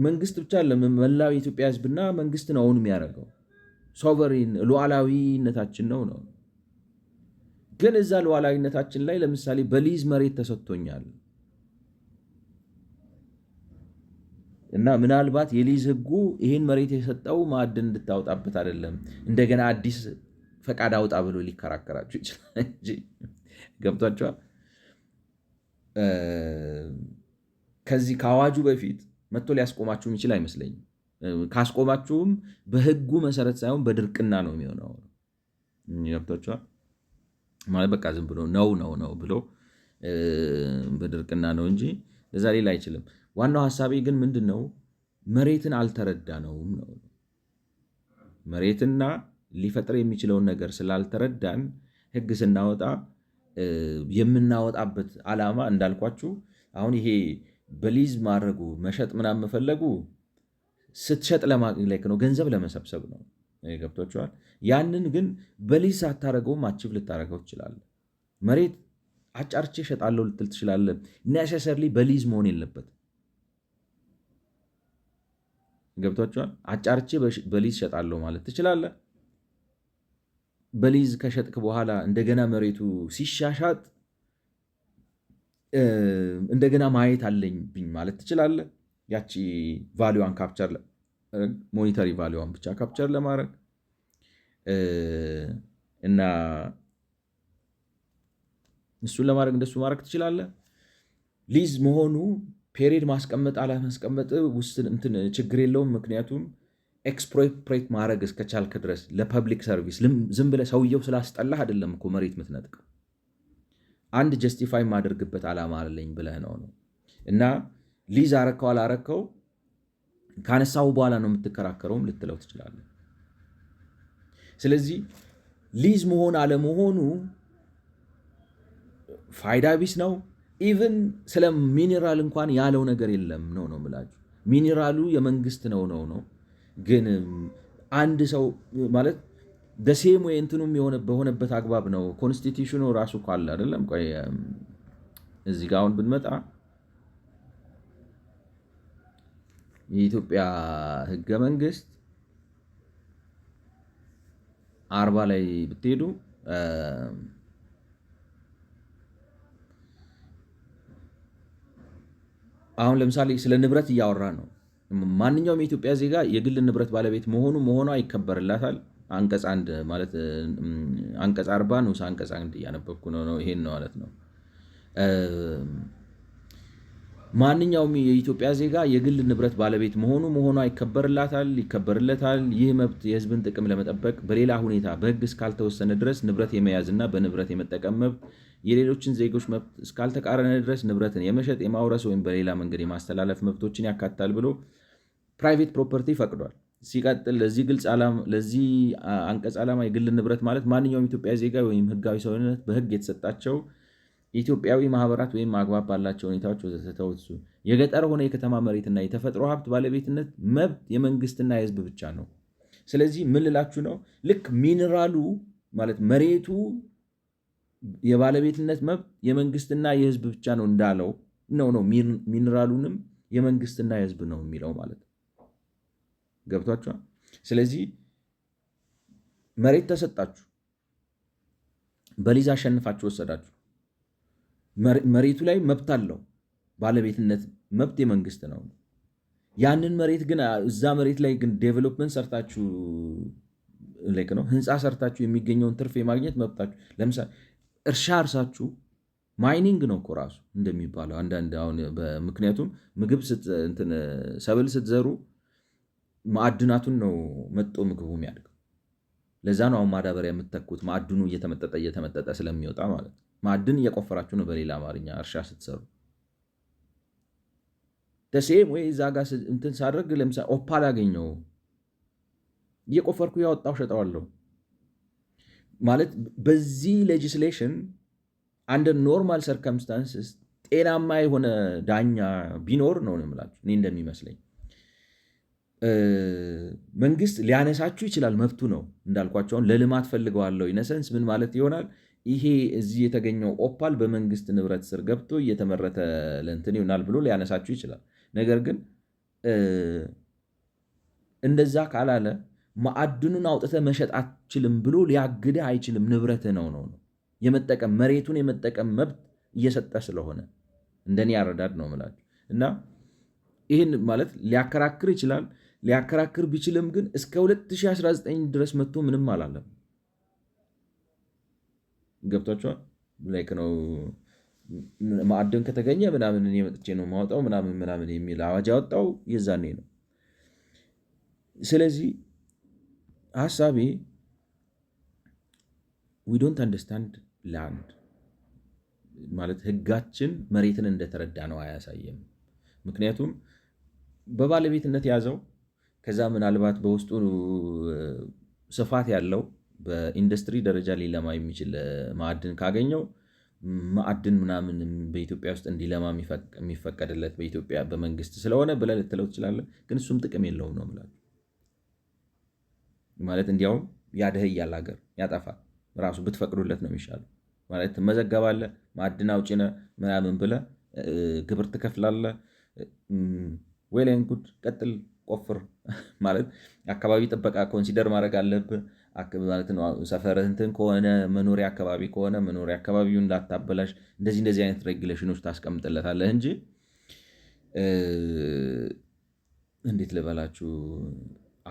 መንግስት ብቻ ለመላው የኢትዮጵያ ህዝብና መንግስት ነው ኦውን የሚያደርገው። ሶቨሪን ሉዓላዊነታችን ነው። ግን እዛ ሉዓላዊነታችን ላይ ለምሳሌ በሊዝ መሬት ተሰጥቶኛል እና ምናልባት የሊዝ ህጉ ይሄን መሬት የሰጠው ማዕድን እንድታወጣበት አይደለም እንደገና አዲስ ፈቃድ አውጣ ብሎ ሊከራከራችሁ ይችላል እንጂ ገብቷችኋል? ከዚህ ከአዋጁ በፊት መጥቶ ሊያስቆማችሁ የሚችል አይመስለኝም። ካስቆማችሁም በህጉ መሰረት ሳይሆን በድርቅና ነው የሚሆነው። ገብቷችኋል? ማለት በቃ ዝም ብሎ ነው ብሎ በድርቅና ነው እንጂ ለዛ ሌላ አይችልም። ዋናው ሀሳቤ ግን ምንድን ነው? መሬትን አልተረዳነውም ነው። መሬትና ሊፈጥር የሚችለውን ነገር ስላልተረዳን ህግ ስናወጣ የምናወጣበት ዓላማ እንዳልኳችሁ አሁን ይሄ በሊዝ ማድረጉ መሸጥ ምናምን መፈለጉ ስትሸጥ ለማግለክ ነው፣ ገንዘብ ለመሰብሰብ ነው። ገብቷችኋል? ያንን ግን በሊዝ ሳታረገውም አቺቭ ልታረገው ትችላለህ። መሬት አጫርቼ እሸጣለሁ ልትል ትችላለህ። ኔሴሰርሊ በሊዝ መሆን የለበት። ገብቷችኋል? አጫርቼ በሊዝ እሸጣለሁ ማለት ትችላለህ። በሊዝ ከሸጥክ በኋላ እንደገና መሬቱ ሲሻሻጥ እንደገና ማየት አለብኝ ማለት ትችላለህ። ያቺ ቫሊዋን ካፕቸር ሞኒተሪ ቫሊዋን ብቻ ካፕቸር ለማድረግ እና እሱን ለማድረግ እንደሱ ማድረግ ትችላለህ። ሊዝ መሆኑ ፔሪድ ማስቀመጥ አለማስቀመጥ ውስጥ ችግር የለውም። ምክንያቱም ኤክስፕሮፕሬት ማድረግ እስከቻልክ ድረስ ለፐብሊክ ሰርቪስ ዝም ብለህ ሰውየው ስላስጠላህ አይደለም እኮ መሬት የምትነጥቀው። አንድ ጀስቲፋይ የማደርግበት ዓላማ አለኝ ብለህ ነው። እና ሊዝ አረከው አላረከው ካነሳው በኋላ ነው የምትከራከረውም ልትለው ትችላለህ። ስለዚህ ሊዝ መሆን አለመሆኑ ፋይዳ ቢስ ነው። ኢቭን ስለ ሚኒራል እንኳን ያለው ነገር የለም ነው የምላችሁ። ሚኒራሉ የመንግስት ነው። ግን አንድ ሰው ማለት ደሴም ወይ እንትኑም በሆነበት አግባብ ነው። ኮንስቲቱሽኑ ራሱ ካለ አይደለም። ቆይ እዚህ ጋር አሁን ብንመጣ የኢትዮጵያ ህገ መንግስት 40 ላይ ብትሄዱ አሁን ለምሳሌ ስለ ንብረት እያወራ ነው። ማንኛውም የኢትዮጵያ ዜጋ የግል ንብረት ባለቤት መሆኗ ይከበርላታል። አንቀጽ 1 ማለት አንቀጽ 40 ንዑስ አንቀጽ 1 እያነበብኩ ነው። ይሄን ነው ማለት ነው። ማንኛውም የኢትዮጵያ ዜጋ የግል ንብረት ባለቤት መሆኗ ይከበርለታል። ይህ መብት የህዝብን ጥቅም ለመጠበቅ በሌላ ሁኔታ በህግ እስካልተወሰነ ድረስ ንብረት የመያዝና በንብረት የመጠቀም መብት የሌሎችን ዜጎች መብት እስካልተቃረነ ድረስ ንብረትን የመሸጥ የማውረስ ወይም በሌላ መንገድ የማስተላለፍ መብቶችን ያካትታል ብሎ ፕራይቬት ፕሮፐርቲ ፈቅዷል። ሲቀጥል ለዚህ አንቀጽ ዓላማ የግል ንብረት ማለት ማንኛውም ኢትዮጵያ ዜጋ ወይም ህጋዊ ሰውነት በህግ የተሰጣቸው ኢትዮጵያዊ ማህበራት ወይም አግባብ ባላቸው ሁኔታዎች ወዘተተውሱ የገጠር ሆነ የከተማ መሬትና የተፈጥሮ ሀብት ባለቤትነት መብት የመንግስትና የህዝብ ብቻ ነው። ስለዚህ ምን ልላችሁ ነው? ልክ ሚኒራሉ ማለት መሬቱ የባለቤትነት መብት የመንግስትና የህዝብ ብቻ ነው እንዳለው ነው ሚኒራሉንም የመንግስትና የህዝብ ነው የሚለው ማለት ነው። ገብቷችኋል? ስለዚህ መሬት ተሰጣችሁ፣ በሊዝ አሸንፋችሁ ወሰዳችሁ። መሬቱ ላይ መብት አለው። ባለቤትነት መብት የመንግስት ነው። ያንን መሬት ግን እዛ መሬት ላይ ግን ዴቨሎፕመንት ሰርታችሁ ነው ህንፃ ሰርታችሁ የሚገኘውን ትርፍ የማግኘት መብታችሁ። ለምሳሌ እርሻ እርሳችሁ ማይኒንግ ነው እኮ ራሱ እንደሚባለው አንዳንድ አሁን ምክንያቱም ምግብ ሰብል ስትዘሩ ማዕድናቱን ነው መጦ ምግቡ የሚያድገው። ለዛ ነው አሁን ማዳበሪያ የምትተኩት ማዕድኑ እየተመጠጠ ስለሚወጣ ማለት ነው። ማዕድን እየቆፈራችሁ ነው በሌላ አማርኛ እርሻ ስትሰሩ። ደሴም ወይ እዛ ጋር ሳደርግ ለምሳሌ ኦፓል አገኘው እየቆፈርኩ ያወጣው ሸጠዋለሁ። ማለት በዚህ ሌጂስሌሽን አንደር ኖርማል ሰርከምስታንስስ ጤናማ የሆነ ዳኛ ቢኖር ነው የምላችሁ እኔ እንደሚመስለኝ መንግስት ሊያነሳችሁ ይችላል፣ መብቱ ነው። እንዳልኳቸውን ለልማት ፈልገዋለሁ ኢነሰንስ ምን ማለት ይሆናል? ይሄ እዚህ የተገኘው ኦፓል በመንግስት ንብረት ስር ገብቶ እየተመረተ ለእንትን ይሆናል ብሎ ሊያነሳችሁ ይችላል። ነገር ግን እንደዛ ካላለ ማዕድኑን አውጥተ መሸጥ አትችልም ብሎ ሊያግድህ አይችልም። ንብረትህ ነው የመጠቀም መሬቱን የመጠቀም መብት እየሰጠ ስለሆነ እንደኔ ያረዳድ ነው የምላችሁ። እና ይህን ማለት ሊያከራክር ይችላል። ሊያከራክር ቢችልም ግን እስከ 2019 ድረስ መጥቶ ምንም አላለም። ገብቷቸዋል። ላይክ ነው ማዕድን ከተገኘ ምናምን እኔ መጥቼ ነው ማውጣው ምናምን የሚል አዋጅ ያወጣው የዛኔ ነው። ስለዚህ ሀሳቤ ዊ ዶንት አንደርስታንድ ላንድ ማለት ህጋችን መሬትን እንደተረዳ ነው አያሳየም። ምክንያቱም በባለቤትነት ያዘው ከዛ ምናልባት በውስጡ ስፋት ያለው በኢንዱስትሪ ደረጃ ሊለማ የሚችል ማዕድን ካገኘው ማዕድን ምናምን በኢትዮጵያ ውስጥ እንዲለማ የሚፈቀድለት በኢትዮጵያ በመንግስት ስለሆነ ብለህ ልትለው ትችላለህ። ግን እሱም ጥቅም የለውም ነው የምላችሁ። ማለት እንዲያውም ያደህያል፣ ሀገር ያጠፋል። ራሱ ብትፈቅዱለት ነው የሚሻለው። ማለት ትመዘገባለህ፣ ማዕድን አውጪ ነህ ምናምን ብለህ ግብር ትከፍላለህ። ዌልን ጉድ ቀጥል ቆፍር ማለት አካባቢ ጥበቃ ኮንሲደር ማድረግ አለብህ ማለት ነው። ሰፈርህ እንትን ከሆነ መኖሪያ አካባቢ ከሆነ መኖሪያ አካባቢውን እንዳታበላሽ እንደዚህ አይነት ሬጉሌሽኖች ታስቀምጥለታለህ እንጂ እንዴት ልበላችሁ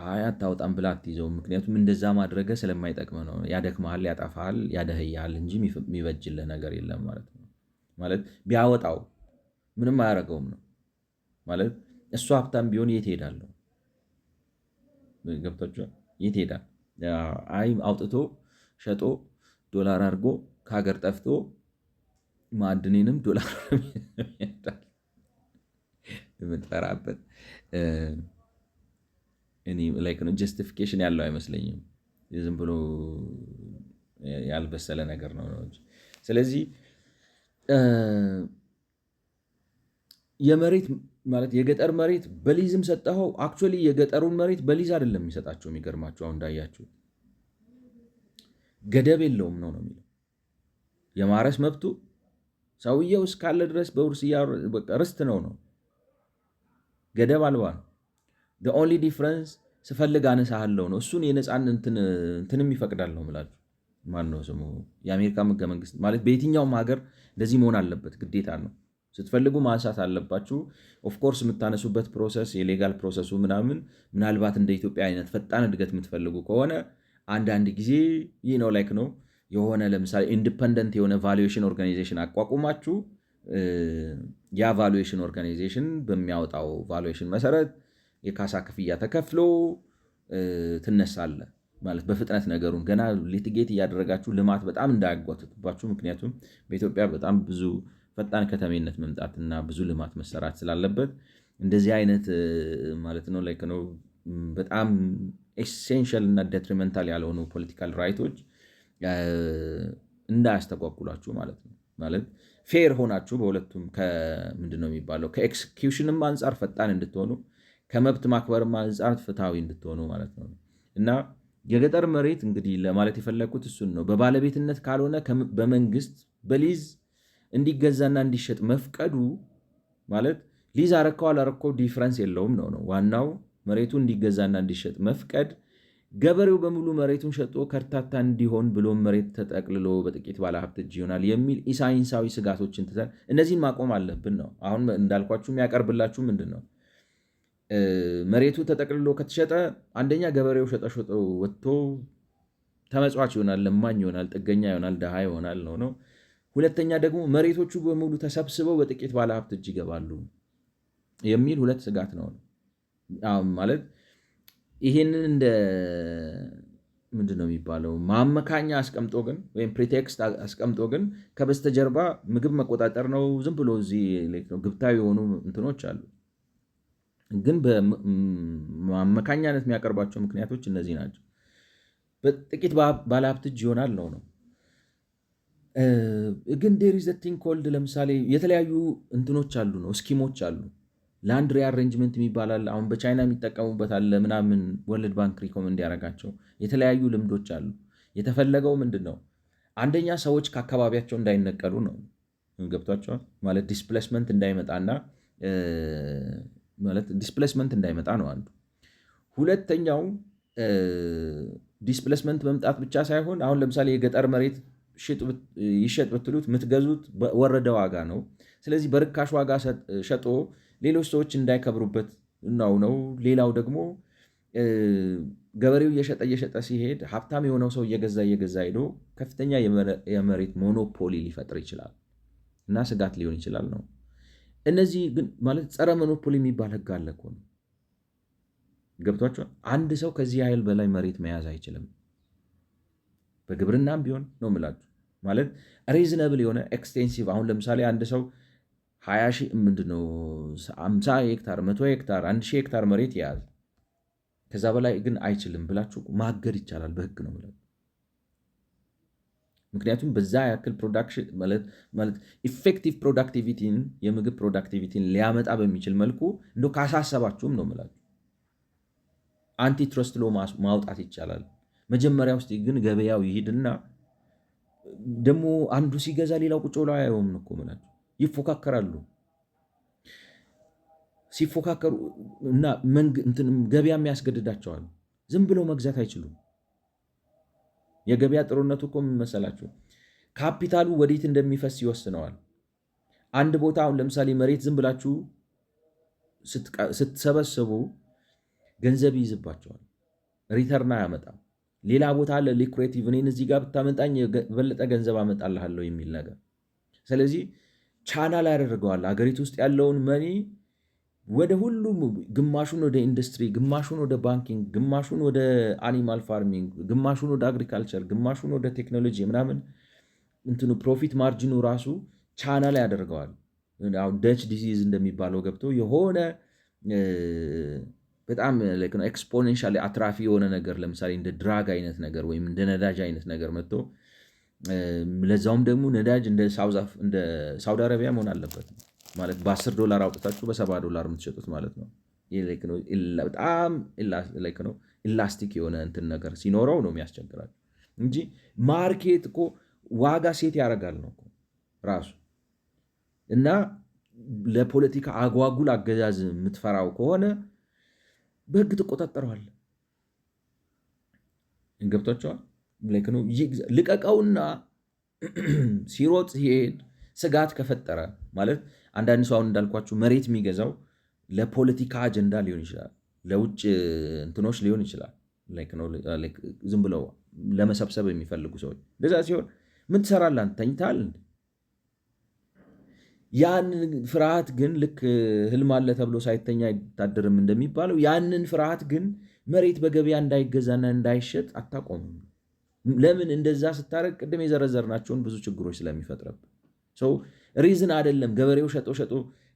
አይ አታውጣም ብላ አትይዘውም። ምክንያቱም እንደዛ ማድረገ ስለማይጠቅም ነው። ያደክመሃል፣ ያጠፋሃል፣ ያደህያል እንጂ የሚበጅልህ ነገር የለም ማለት ነው። ማለት ቢያወጣው ምንም አያደርገውም ነው ማለት። እሱ ሀብታም ቢሆን የት ሄዳለሁ? ገብቷችኋል? የት ሄዳል? አይ አውጥቶ ሸጦ ዶላር አድርጎ ከሀገር ጠፍቶ ማዕድኔንም ዶላር የምትፈራበት ጀስቲፊኬሽን ያለው አይመስለኝም። ዝም ብሎ ያልበሰለ ነገር ነው። ስለዚህ የመሬት ማለት የገጠር መሬት በሊዝም ሰጠኸው። አክቹዋሊ የገጠሩን መሬት በሊዝ አይደለም የሚሰጣቸው። የሚገርማቸው አሁን እንዳያችሁ ገደብ የለውም ነው የሚለው። የማረስ መብቱ ሰውየው እስካለ ድረስ በውርስ ርስት ነው። ገደብ አልባ ነው። ኦንሊ ዲፍረንስ ስፈልግ አነሳሃለው ነው። እሱን የነፃን እንትንም ይፈቅዳል ነው የምላችሁ። ማነው ስሙ? የአሜሪካ ህገ መንግስት ማለት በየትኛውም ሀገር እንደዚህ መሆን አለበት፣ ግዴታ ነው። ስትፈልጉ ማንሳት አለባችሁ። ኦፍኮርስ የምታነሱበት ፕሮሰስ የሌጋል ፕሮሰሱ ምናልባት እንደ ኢትዮጵያ አይነት ፈጣን እድገት የምትፈልጉ ከሆነ አንዳንድ ጊዜ ይህ ነው ላይክ ነው የሆነ ለምሳሌ ኢንዲፐንደንት የሆነ ቫሉዌሽን ኦርጋናይዜሽን አቋቁማችሁ ያ ቫሉዌሽን ኦርጋናይዜሽን በሚያወጣው ቫሉዌሽን መሰረት የካሳ ክፍያ ተከፍሎ ትነሳለ ማለት በፍጥነት ነገሩን ገና ሊትጌት እያደረጋችሁ ልማት በጣም እንዳያጓትትባችሁ። ምክንያቱም በኢትዮጵያ በጣም ብዙ ፈጣን ከተሜነት መምጣትና ብዙ ልማት መሰራት ስላለበት እንደዚህ አይነት ማለት ነው ላይክ ነው በጣም ኤሴንሻል እና ዴትሪመንታል ያልሆኑ ፖለቲካል ራይቶች እንዳያስተጓጉላችሁ ማለት ነው። ማለት ፌር ሆናችሁ በሁለቱም ምንድነው የሚባለው ከኤክስኪዩሽንም አንጻር ፈጣን እንድትሆኑ ከመብት ማክበርም አንጻር ፍትሃዊ እንድትሆኑ ማለት ነው። እና የገጠር መሬት እንግዲህ ለማለት የፈለግኩት እሱን ነው። በባለቤትነት ካልሆነ በመንግስት በሊዝ እንዲገዛና እንዲሸጥ መፍቀዱ ማለት ሊዝ አረከው አላረከው ዲፍረንስ የለውም ነው። ዋናው መሬቱ እንዲገዛና እንዲሸጥ መፍቀድ ገበሬው በሙሉ መሬቱን ሸጦ ከርታታ እንዲሆን ብሎም መሬት ተጠቅልሎ በጥቂት ባለሀብት እጅ ይሆናል የሚል ኢሳይንሳዊ ስጋቶችን ትተን እነዚህን ማቆም አለብን ነው። አሁን እንዳልኳችሁ የሚያቀርብላችሁ ምንድን ነው? መሬቱ ተጠቅልሎ ከተሸጠ አንደኛ ገበሬው ሸጦ ወጥቶ ተመጽዋች ይሆናል፣ ለማኝ ይሆናል፣ ጥገኛ ይሆናል፣ ድሃ ይሆናል ነው። ሁለተኛ ደግሞ መሬቶቹ በሙሉ ተሰብስበው በጥቂት ባለሀብት እጅ ይገባሉ የሚል ሁለት ስጋት ነው ማለት። ይህንን እንደ ምንድን ነው የሚባለው ማመካኛ አስቀምጦ ግን ወይም ፕሪቴክስት አስቀምጦ ግን ከበስተጀርባ ምግብ መቆጣጠር ነው። ዝም ብሎ እዚህ ግብታዊ የሆኑ እንትኖች አሉ። ግን በማመካኛነት የሚያቀርባቸው ምክንያቶች እነዚህ ናቸው። በጥቂት ባለሀብት እጅ ይሆናል ነው። ግን ዴር ኢዝ ቲንግ ኮልድ ለምሳሌ የተለያዩ እንትኖች አሉ ነው ስኪሞች አሉ። ላንድ ሪአሬንጅመንት የሚባላል አሁን በቻይና የሚጠቀሙበት አለ ምናምን ወርልድ ባንክ ሪኮመንድ ያደረጋቸው የተለያዩ ልምዶች አሉ። የተፈለገው ምንድን ነው? አንደኛ ሰዎች ከአካባቢያቸው እንዳይነቀሉ ነው። ገብቷቸዋል ማለት ዲስፕሌስመንት እንዳይመጣ ነው አንዱ። ሁለተኛው ዲስፕሌስመንት መምጣት ብቻ ሳይሆን አሁን ለምሳሌ የገጠር መሬት ይሸጥ ብትሉት የምትገዙት በወረደ ዋጋ ነው። ስለዚህ በርካሽ ዋጋ ሸጦ ሌሎች ሰዎች እንዳይከብሩበት ነው። ሌላው ደግሞ ገበሬው እየሸጠ ሲሄድ ሀብታም የሆነው ሰው እየገዛ ሄዶ ከፍተኛ የመሬት ሞኖፖሊ ሊፈጥር ይችላል እና ስጋት ሊሆን ይችላል ነው። እነዚህ ግን ማለት ጸረ ሞኖፖሊ የሚባል ህግ አለ እኮ ነው። ገብቷቸዋል። አንድ ሰው ከዚህ ያህል በላይ መሬት መያዝ አይችልም። በግብርናም ቢሆን ነው የምላችሁ ማለት ሪዝነብል የሆነ ኤክስቴንሲቭ። አሁን ለምሳሌ አንድ ሰው 20 ሺህ ምንድነው 50 ሄክታር 100 ሄክታር 1000 ሄክታር መሬት የያዘ ከዛ በላይ ግን አይችልም ብላችሁ ማገድ ይቻላል በህግ ነው የምላችሁ። ምክንያቱም በዛ ያክል ፕሮዳክሽን ማለት ኢፌክቲቭ ፕሮዳክቲቪቲን የምግብ ፕሮዳክቲቪቲን ሊያመጣ በሚችል መልኩ እንደ ካሳሰባችሁም ነው የምላችሁ አንቲትረስት ሎ ማውጣት ይቻላል። መጀመሪያ ውስጥ ግን ገበያው ይሂድና ደግሞ አንዱ ሲገዛ ሌላው ቁጭ ብሎ አያየውም እኮ የምላችሁ ይፎካከራሉ። ሲፎካከሩ እና ገበያም ያስገድዳቸዋል። ዝም ብለው መግዛት አይችሉም። የገበያ ጥሩነቱ እኮ ምን መሰላችሁ? ካፒታሉ ወዴት እንደሚፈስ ይወስነዋል። አንድ ቦታ አሁን ለምሳሌ መሬት ዝም ብላችሁ ስትሰበስቡ ገንዘብ ይይዝባቸዋል፣ ሪተርን አያመጣም። ሌላ ቦታ አለ ሊኩሬቲቭ፣ እኔን እዚህ ጋር ብታመጣኝ የበለጠ ገንዘብ አመጣልሃለሁ የሚል ነገር። ስለዚህ ቻናል ያደርገዋል አገሪቱ ውስጥ ያለውን መኒ ወደ ሁሉም፣ ግማሹን ወደ ኢንዱስትሪ፣ ግማሹን ወደ ባንኪንግ፣ ግማሹን ወደ አኒማል ፋርሚንግ፣ ግማሹን ወደ አግሪካልቸር፣ ግማሹን ወደ ቴክኖሎጂ ምናምን እንትኑ ፕሮፊት ማርጂኑ ራሱ ቻናል ያደርገዋል። አሁን ደች ዲዚዝ እንደሚባለው ገብቶ የሆነ በጣም ኤክስፖኔንሻሊ አትራፊ የሆነ ነገር ለምሳሌ እንደ ድራግ አይነት ነገር ወይም እንደ ነዳጅ አይነት ነገር መጥቶ ለዛውም ደግሞ ነዳጅ እንደ ሳውዲ አረቢያ መሆን አለበት ማለት $10 አውጥታችሁ $70 የምትሸጡት ማለት ነው። በጣም ኢላስቲክ የሆነ እንትን ነገር ሲኖረው ነው የሚያስቸግራል እንጂ ማርኬት እኮ ዋጋ ሴት ያደርጋል ነው ራሱ። እና ለፖለቲካ አጓጉል አገዛዝ የምትፈራው ከሆነ በህግ ትቆጣጠረዋል። እንገብቷቸዋል። ልቀቀውና ሲሮጥ ሲሄድ ስጋት ከፈጠረ ማለት አንዳንድ ሰው አሁን እንዳልኳችሁ መሬት የሚገዛው ለፖለቲካ አጀንዳ ሊሆን ይችላል፣ ለውጭ እንትኖች ሊሆን ይችላል። ዝም ብለው ለመሰብሰብ የሚፈልጉ ሰዎች እንደዛ ሲሆን ምን ትሰራለህ? ተኝታል። ያንን ፍርሃት ግን ልክ ህልም አለ ተብሎ ሳይተኛ አይታደርም እንደሚባለው ያንን ፍርሃት ግን መሬት በገበያ እንዳይገዛና እንዳይሸጥ አታቆምም። ለምን እንደዛ ስታደርግ ቅድም የዘረዘርናቸውን ብዙ ችግሮች ስለሚፈጥረብ ሰው ሪዝን አይደለም። ገበሬው ሸጦ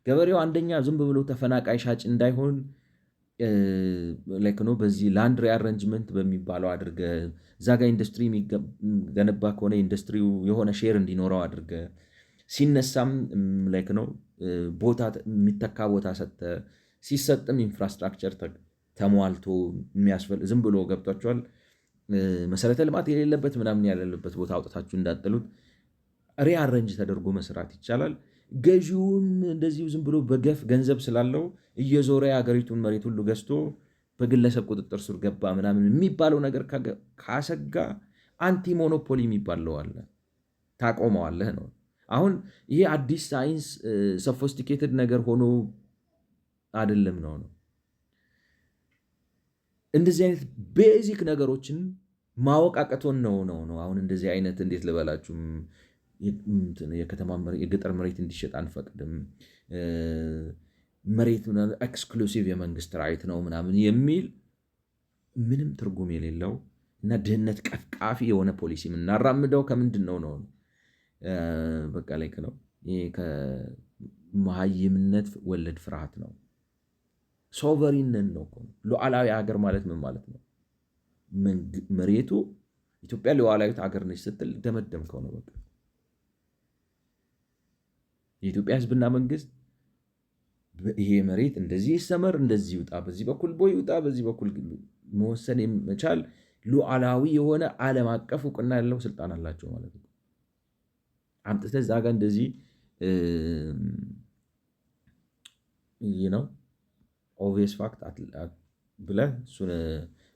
ገበሬው አንደኛ ዝም ብሎ ተፈናቃይ ሻጭ እንዳይሆን በዚህ ላንድ ሪአሬንጅመንት በሚባለው አድርገ እዛ ጋ ኢንዱስትሪ የሚገነባ ከሆነ ኢንዱስትሪው የሆነ ሼር እንዲኖረው አድርገ ሲነሳም ቦታ የሚተካ ቦታ ሰጠ፣ ሲሰጥም ኢንፍራስትራክቸር ተሟልቶ የሚያስፈልግ ዝም ብሎ ገብቷቸዋል። መሰረተ ልማት የሌለበት ምናምን ያለበት ቦታ አውጥታችሁ እንዳጥሉት ሪአሬንጅ ተደርጎ መስራት ይቻላል። ገዢውም እንደዚሁ ዝም ብሎ በገፍ ገንዘብ ስላለው እየዞረ የሀገሪቱን መሬት ሁሉ ገዝቶ በግለሰብ ቁጥጥር ስር ገባ ምናምን የሚባለው ነገር ካሰጋ አንቲ ሞኖፖሊ የሚባለው አለ፣ ታቆመዋለህ ነው። አሁን ይሄ አዲስ ሳይንስ ሶፊስቲኬትድ ነገር ሆኖ አይደለም ነው። እንደዚህ አይነት ቤዚክ ነገሮችን ማወቅ አቅቶን ነው። አሁን እንደዚህ አይነት እንዴት ልበላችሁም የገጠር መሬት እንዲሸጥ አንፈቅድም፣ መሬት ኤክስክሉሲቭ የመንግስት ራይት ነው ምናምን የሚል ምንም ትርጉም የሌለው እና ድህነት ቀፍቃፊ የሆነ ፖሊሲ የምናራምደው ከምንድን ነው? በቃ ነው። ይሄ ከመሃይምነት ወለድ ፍርሃት ነው። ሶቨሪንን ነው። ሉዓላዊ ሀገር ማለት ምን ማለት ነው? መሬቱ ኢትዮጵያ ሉዓላዊት ሀገር ነች ስትል ደመደምከው ነው በቃ። የኢትዮጵያ ህዝብና መንግስት ይሄ መሬት እንደዚህ ይሰመር፣ እንደዚህ ይውጣ፣ በዚህ በኩል ቦይ ይውጣ፣ በዚህ በኩል መወሰን የመቻል ሉዓላዊ የሆነ ዓለም አቀፍ እውቅና ያለው ስልጣን አላቸው ማለት ነው። አምጥተህ እዛ ጋር እንደዚህ ነው ኦብቪየስ ፋክት ብለህ እሱን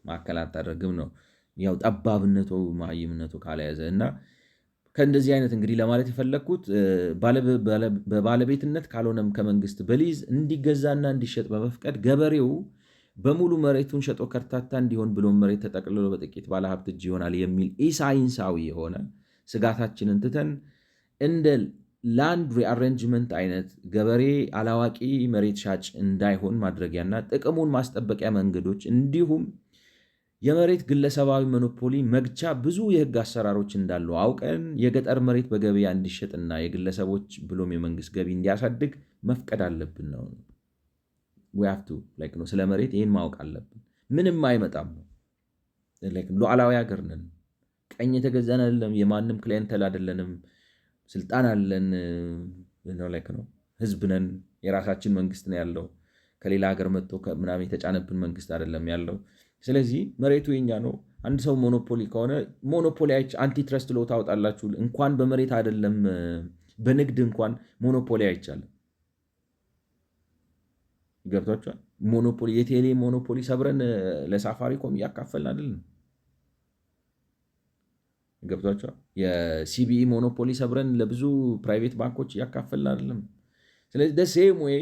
ማዕከል አታደርግም ነው ያው ጠባብነቱ ማይምነቱ ካልያዘ እና ከእንደዚህ አይነት እንግዲህ ለማለት የፈለግኩት በባለቤትነት ካልሆነም ከመንግስት በሊዝ እንዲገዛና እንዲሸጥ በመፍቀድ ገበሬው በሙሉ መሬቱን ሸጦ ከርታታ እንዲሆን ብሎም መሬት ተጠቅልሎ በጥቂት ባለሀብት እጅ ይሆናል የሚል ኢሳይንሳዊ የሆነ ስጋታችንን ትተን እንደ ላንድ ሪአሬንጅመንት አይነት ገበሬ አላዋቂ መሬት ሻጭ እንዳይሆን ማድረጊያና ጥቅሙን ማስጠበቂያ መንገዶች እንዲሁም የመሬት ግለሰባዊ ሞኖፖሊ መግቻ ብዙ የህግ አሰራሮች እንዳሉ አውቀን የገጠር መሬት በገበያ እንዲሸጥና የግለሰቦች ብሎም የመንግስት ገቢ እንዲያሳድግ መፍቀድ አለብን ነው። ነው ስለ መሬት ይህን ማወቅ አለብን። ምንም አይመጣም ነው። ሉዓላዊ ሀገር ነን። ቀኝ የተገዛን አይደለም። የማንም ክሊየንተል አይደለንም። ስልጣን አለን ነው። ህዝብ ነን። የራሳችን መንግስት ነው ያለው። ከሌላ ሀገር መጥቶ ምናምን የተጫነብን መንግስት አይደለም ያለው። ስለዚህ መሬቱ የኛ ነው። አንድ ሰው ሞኖፖሊ ከሆነ ሞኖፖሊ አንቲትረስት ሎ ታወጣላችሁ። እንኳን በመሬት አይደለም በንግድ እንኳን ሞኖፖሊ አይቻልም። ገብቷችኋል? ሞኖፖሊ የቴሌ ሞኖፖሊ ሰብረን ለሳፋሪኮም እያካፈልን አይደለም። ገብቷችኋል? የሲቢኢ ሞኖፖሊ ሰብረን ለብዙ ፕራይቬት ባንኮች እያካፈልን አይደለም። ስለዚህ ደሴም ወይ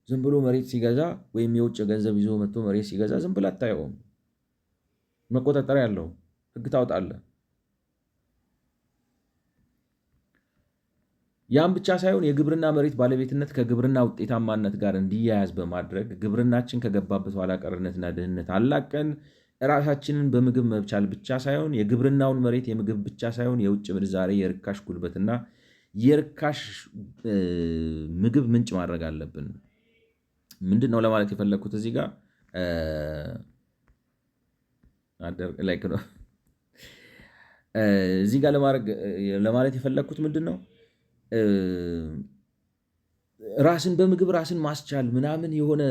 ዝም ብሎ መሬት ሲገዛ ወይም የውጭ ገንዘብ ይዞ መጥቶ መሬት ሲገዛ ዝም ብሎ አታየውም። መቆጣጠሪያ ያለው ህግ ታወጣለህ። ያም ብቻ ሳይሆን የግብርና መሬት ባለቤትነት ከግብርና ውጤታማነት ጋር እንዲያያዝ በማድረግ ግብርናችን ከገባበት ኋላ ቀርነትና ድህነት አላቀን ራሳችንን በምግብ መብቻል ብቻ ሳይሆን የግብርናውን መሬት የምግብ ብቻ ሳይሆን የውጭ ምንዛሬ፣ የርካሽ ጉልበትና የርካሽ ምግብ ምንጭ ማድረግ አለብን። ምንድን ነው ለማለት የፈለግኩት እዚህ ጋር እዚህ ጋር ለማለት የፈለግኩት ምንድን ነው ራስን በምግብ ራስን ማስቻል ምናምን የሆነ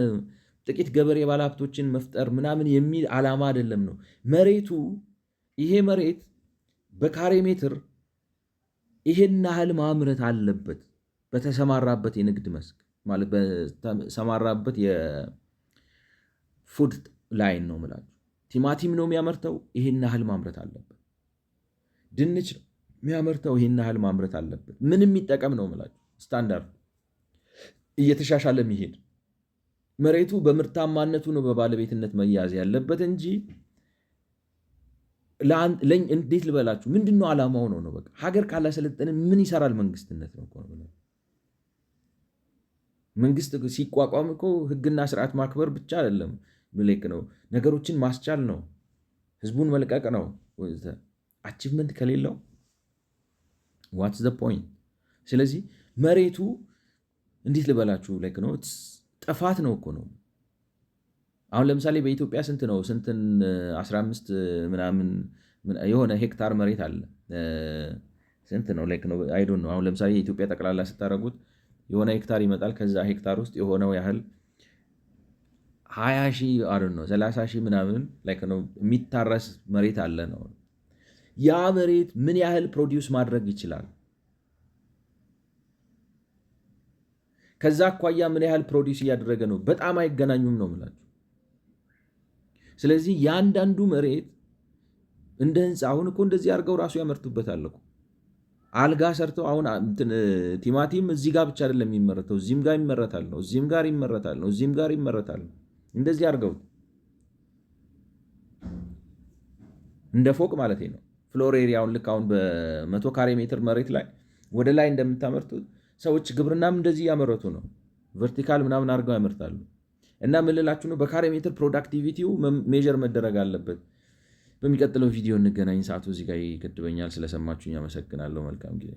ጥቂት ገበሬ ባለሀብቶችን መፍጠር ምናምን የሚል ዓላማ አይደለም ነው። መሬቱ ይሄ መሬት በካሬ ሜትር ይሄን ያህል ማምረት አለበት በተሰማራበት የንግድ መስክ ማለት በተሰማራበት የፉድ ላይን ነው የምላችሁ። ቲማቲም ነው የሚያመርተው፣ ይሄን ያህል ማምረት አለበት። ድንች ነው የሚያመርተው፣ ይሄን ያህል ማምረት አለበት። ምንም የሚጠቀም ነው የምላችሁ። ስታንዳርድ እየተሻሻለ የሚሄድ መሬቱ በምርታማነቱ ነው በባለቤትነት መያዝ ያለበት እንጂ እንዴት ልበላችሁ ምንድን ነው ዓላማው ነው በቃ ሀገር ካላሰለጠነ ምን ይሰራል መንግስትነት ነው እኮ ነው። መንግስት ሲቋቋም እኮ ህግና ስርዓት ማክበር ብቻ አይደለም ብሌክ ነው፣ ነገሮችን ማስቻል ነው፣ ህዝቡን መልቀቅ ነው። አቺቭመንት ከሌለው ዋትስ ዘ ፖይንት? ስለዚህ መሬቱ እንዴት ልበላችሁ ላይክ ነው ጥፋት ነው እኮ ነው። አሁን ለምሳሌ በኢትዮጵያ ስንት ነው ስንትን 15 ምናምን የሆነ ሄክታር መሬት አለ። ስንት ነው ላይክ ነው አይ ዶንት ኖ። አሁን ለምሳሌ የኢትዮጵያ ጠቅላላ ስታደርጉት የሆነ ሄክታር ይመጣል። ከዛ ሄክታር ውስጥ የሆነው ያህል 20 ሺህ አይደል ነው 30 ሺህ ምናምን ላይክ ነው የሚታረስ መሬት አለ ነው። ያ መሬት ምን ያህል ፕሮዲውስ ማድረግ ይችላል? ከዛ አኳያ ምን ያህል ፕሮዲውስ እያደረገ ነው? በጣም አይገናኙም ነው የምላችሁ። ስለዚህ ያንዳንዱ መሬት እንደ ህንፃ አሁን እኮ እንደዚህ አድርገው ራሱ ያመርቱበታል እኮ አልጋ ሰርተው። አሁን ቲማቲም እዚህ ጋር ብቻ አይደለም የሚመረተው፣ እዚህም ጋር ይመረታል ነው፣ እዚህም ጋር ይመረታል ነው፣ እዚህም ጋር ይመረታል ነው። እንደዚህ አድርገው እንደ ፎቅ ማለት ነው። ፍሎር ኤሪያውን ልክ አሁን በ100 ካሬ ሜትር መሬት ላይ ወደ ላይ እንደምታመርቱት ሰዎች ግብርናም እንደዚህ ያመረቱ ነው። ቨርቲካል ምናምን አድርገው ያመርታሉ። እና ምን ልላችሁ ነው በካሬ ሜትር ፕሮዳክቲቪቲው ሜዥር መደረግ አለበት። በሚቀጥለው ቪዲዮ እንገናኝ። ሰዓቱ እዚህ ጋር ይገድበኛል። ስለሰማችሁኝ አመሰግናለሁ። መልካም ጊዜ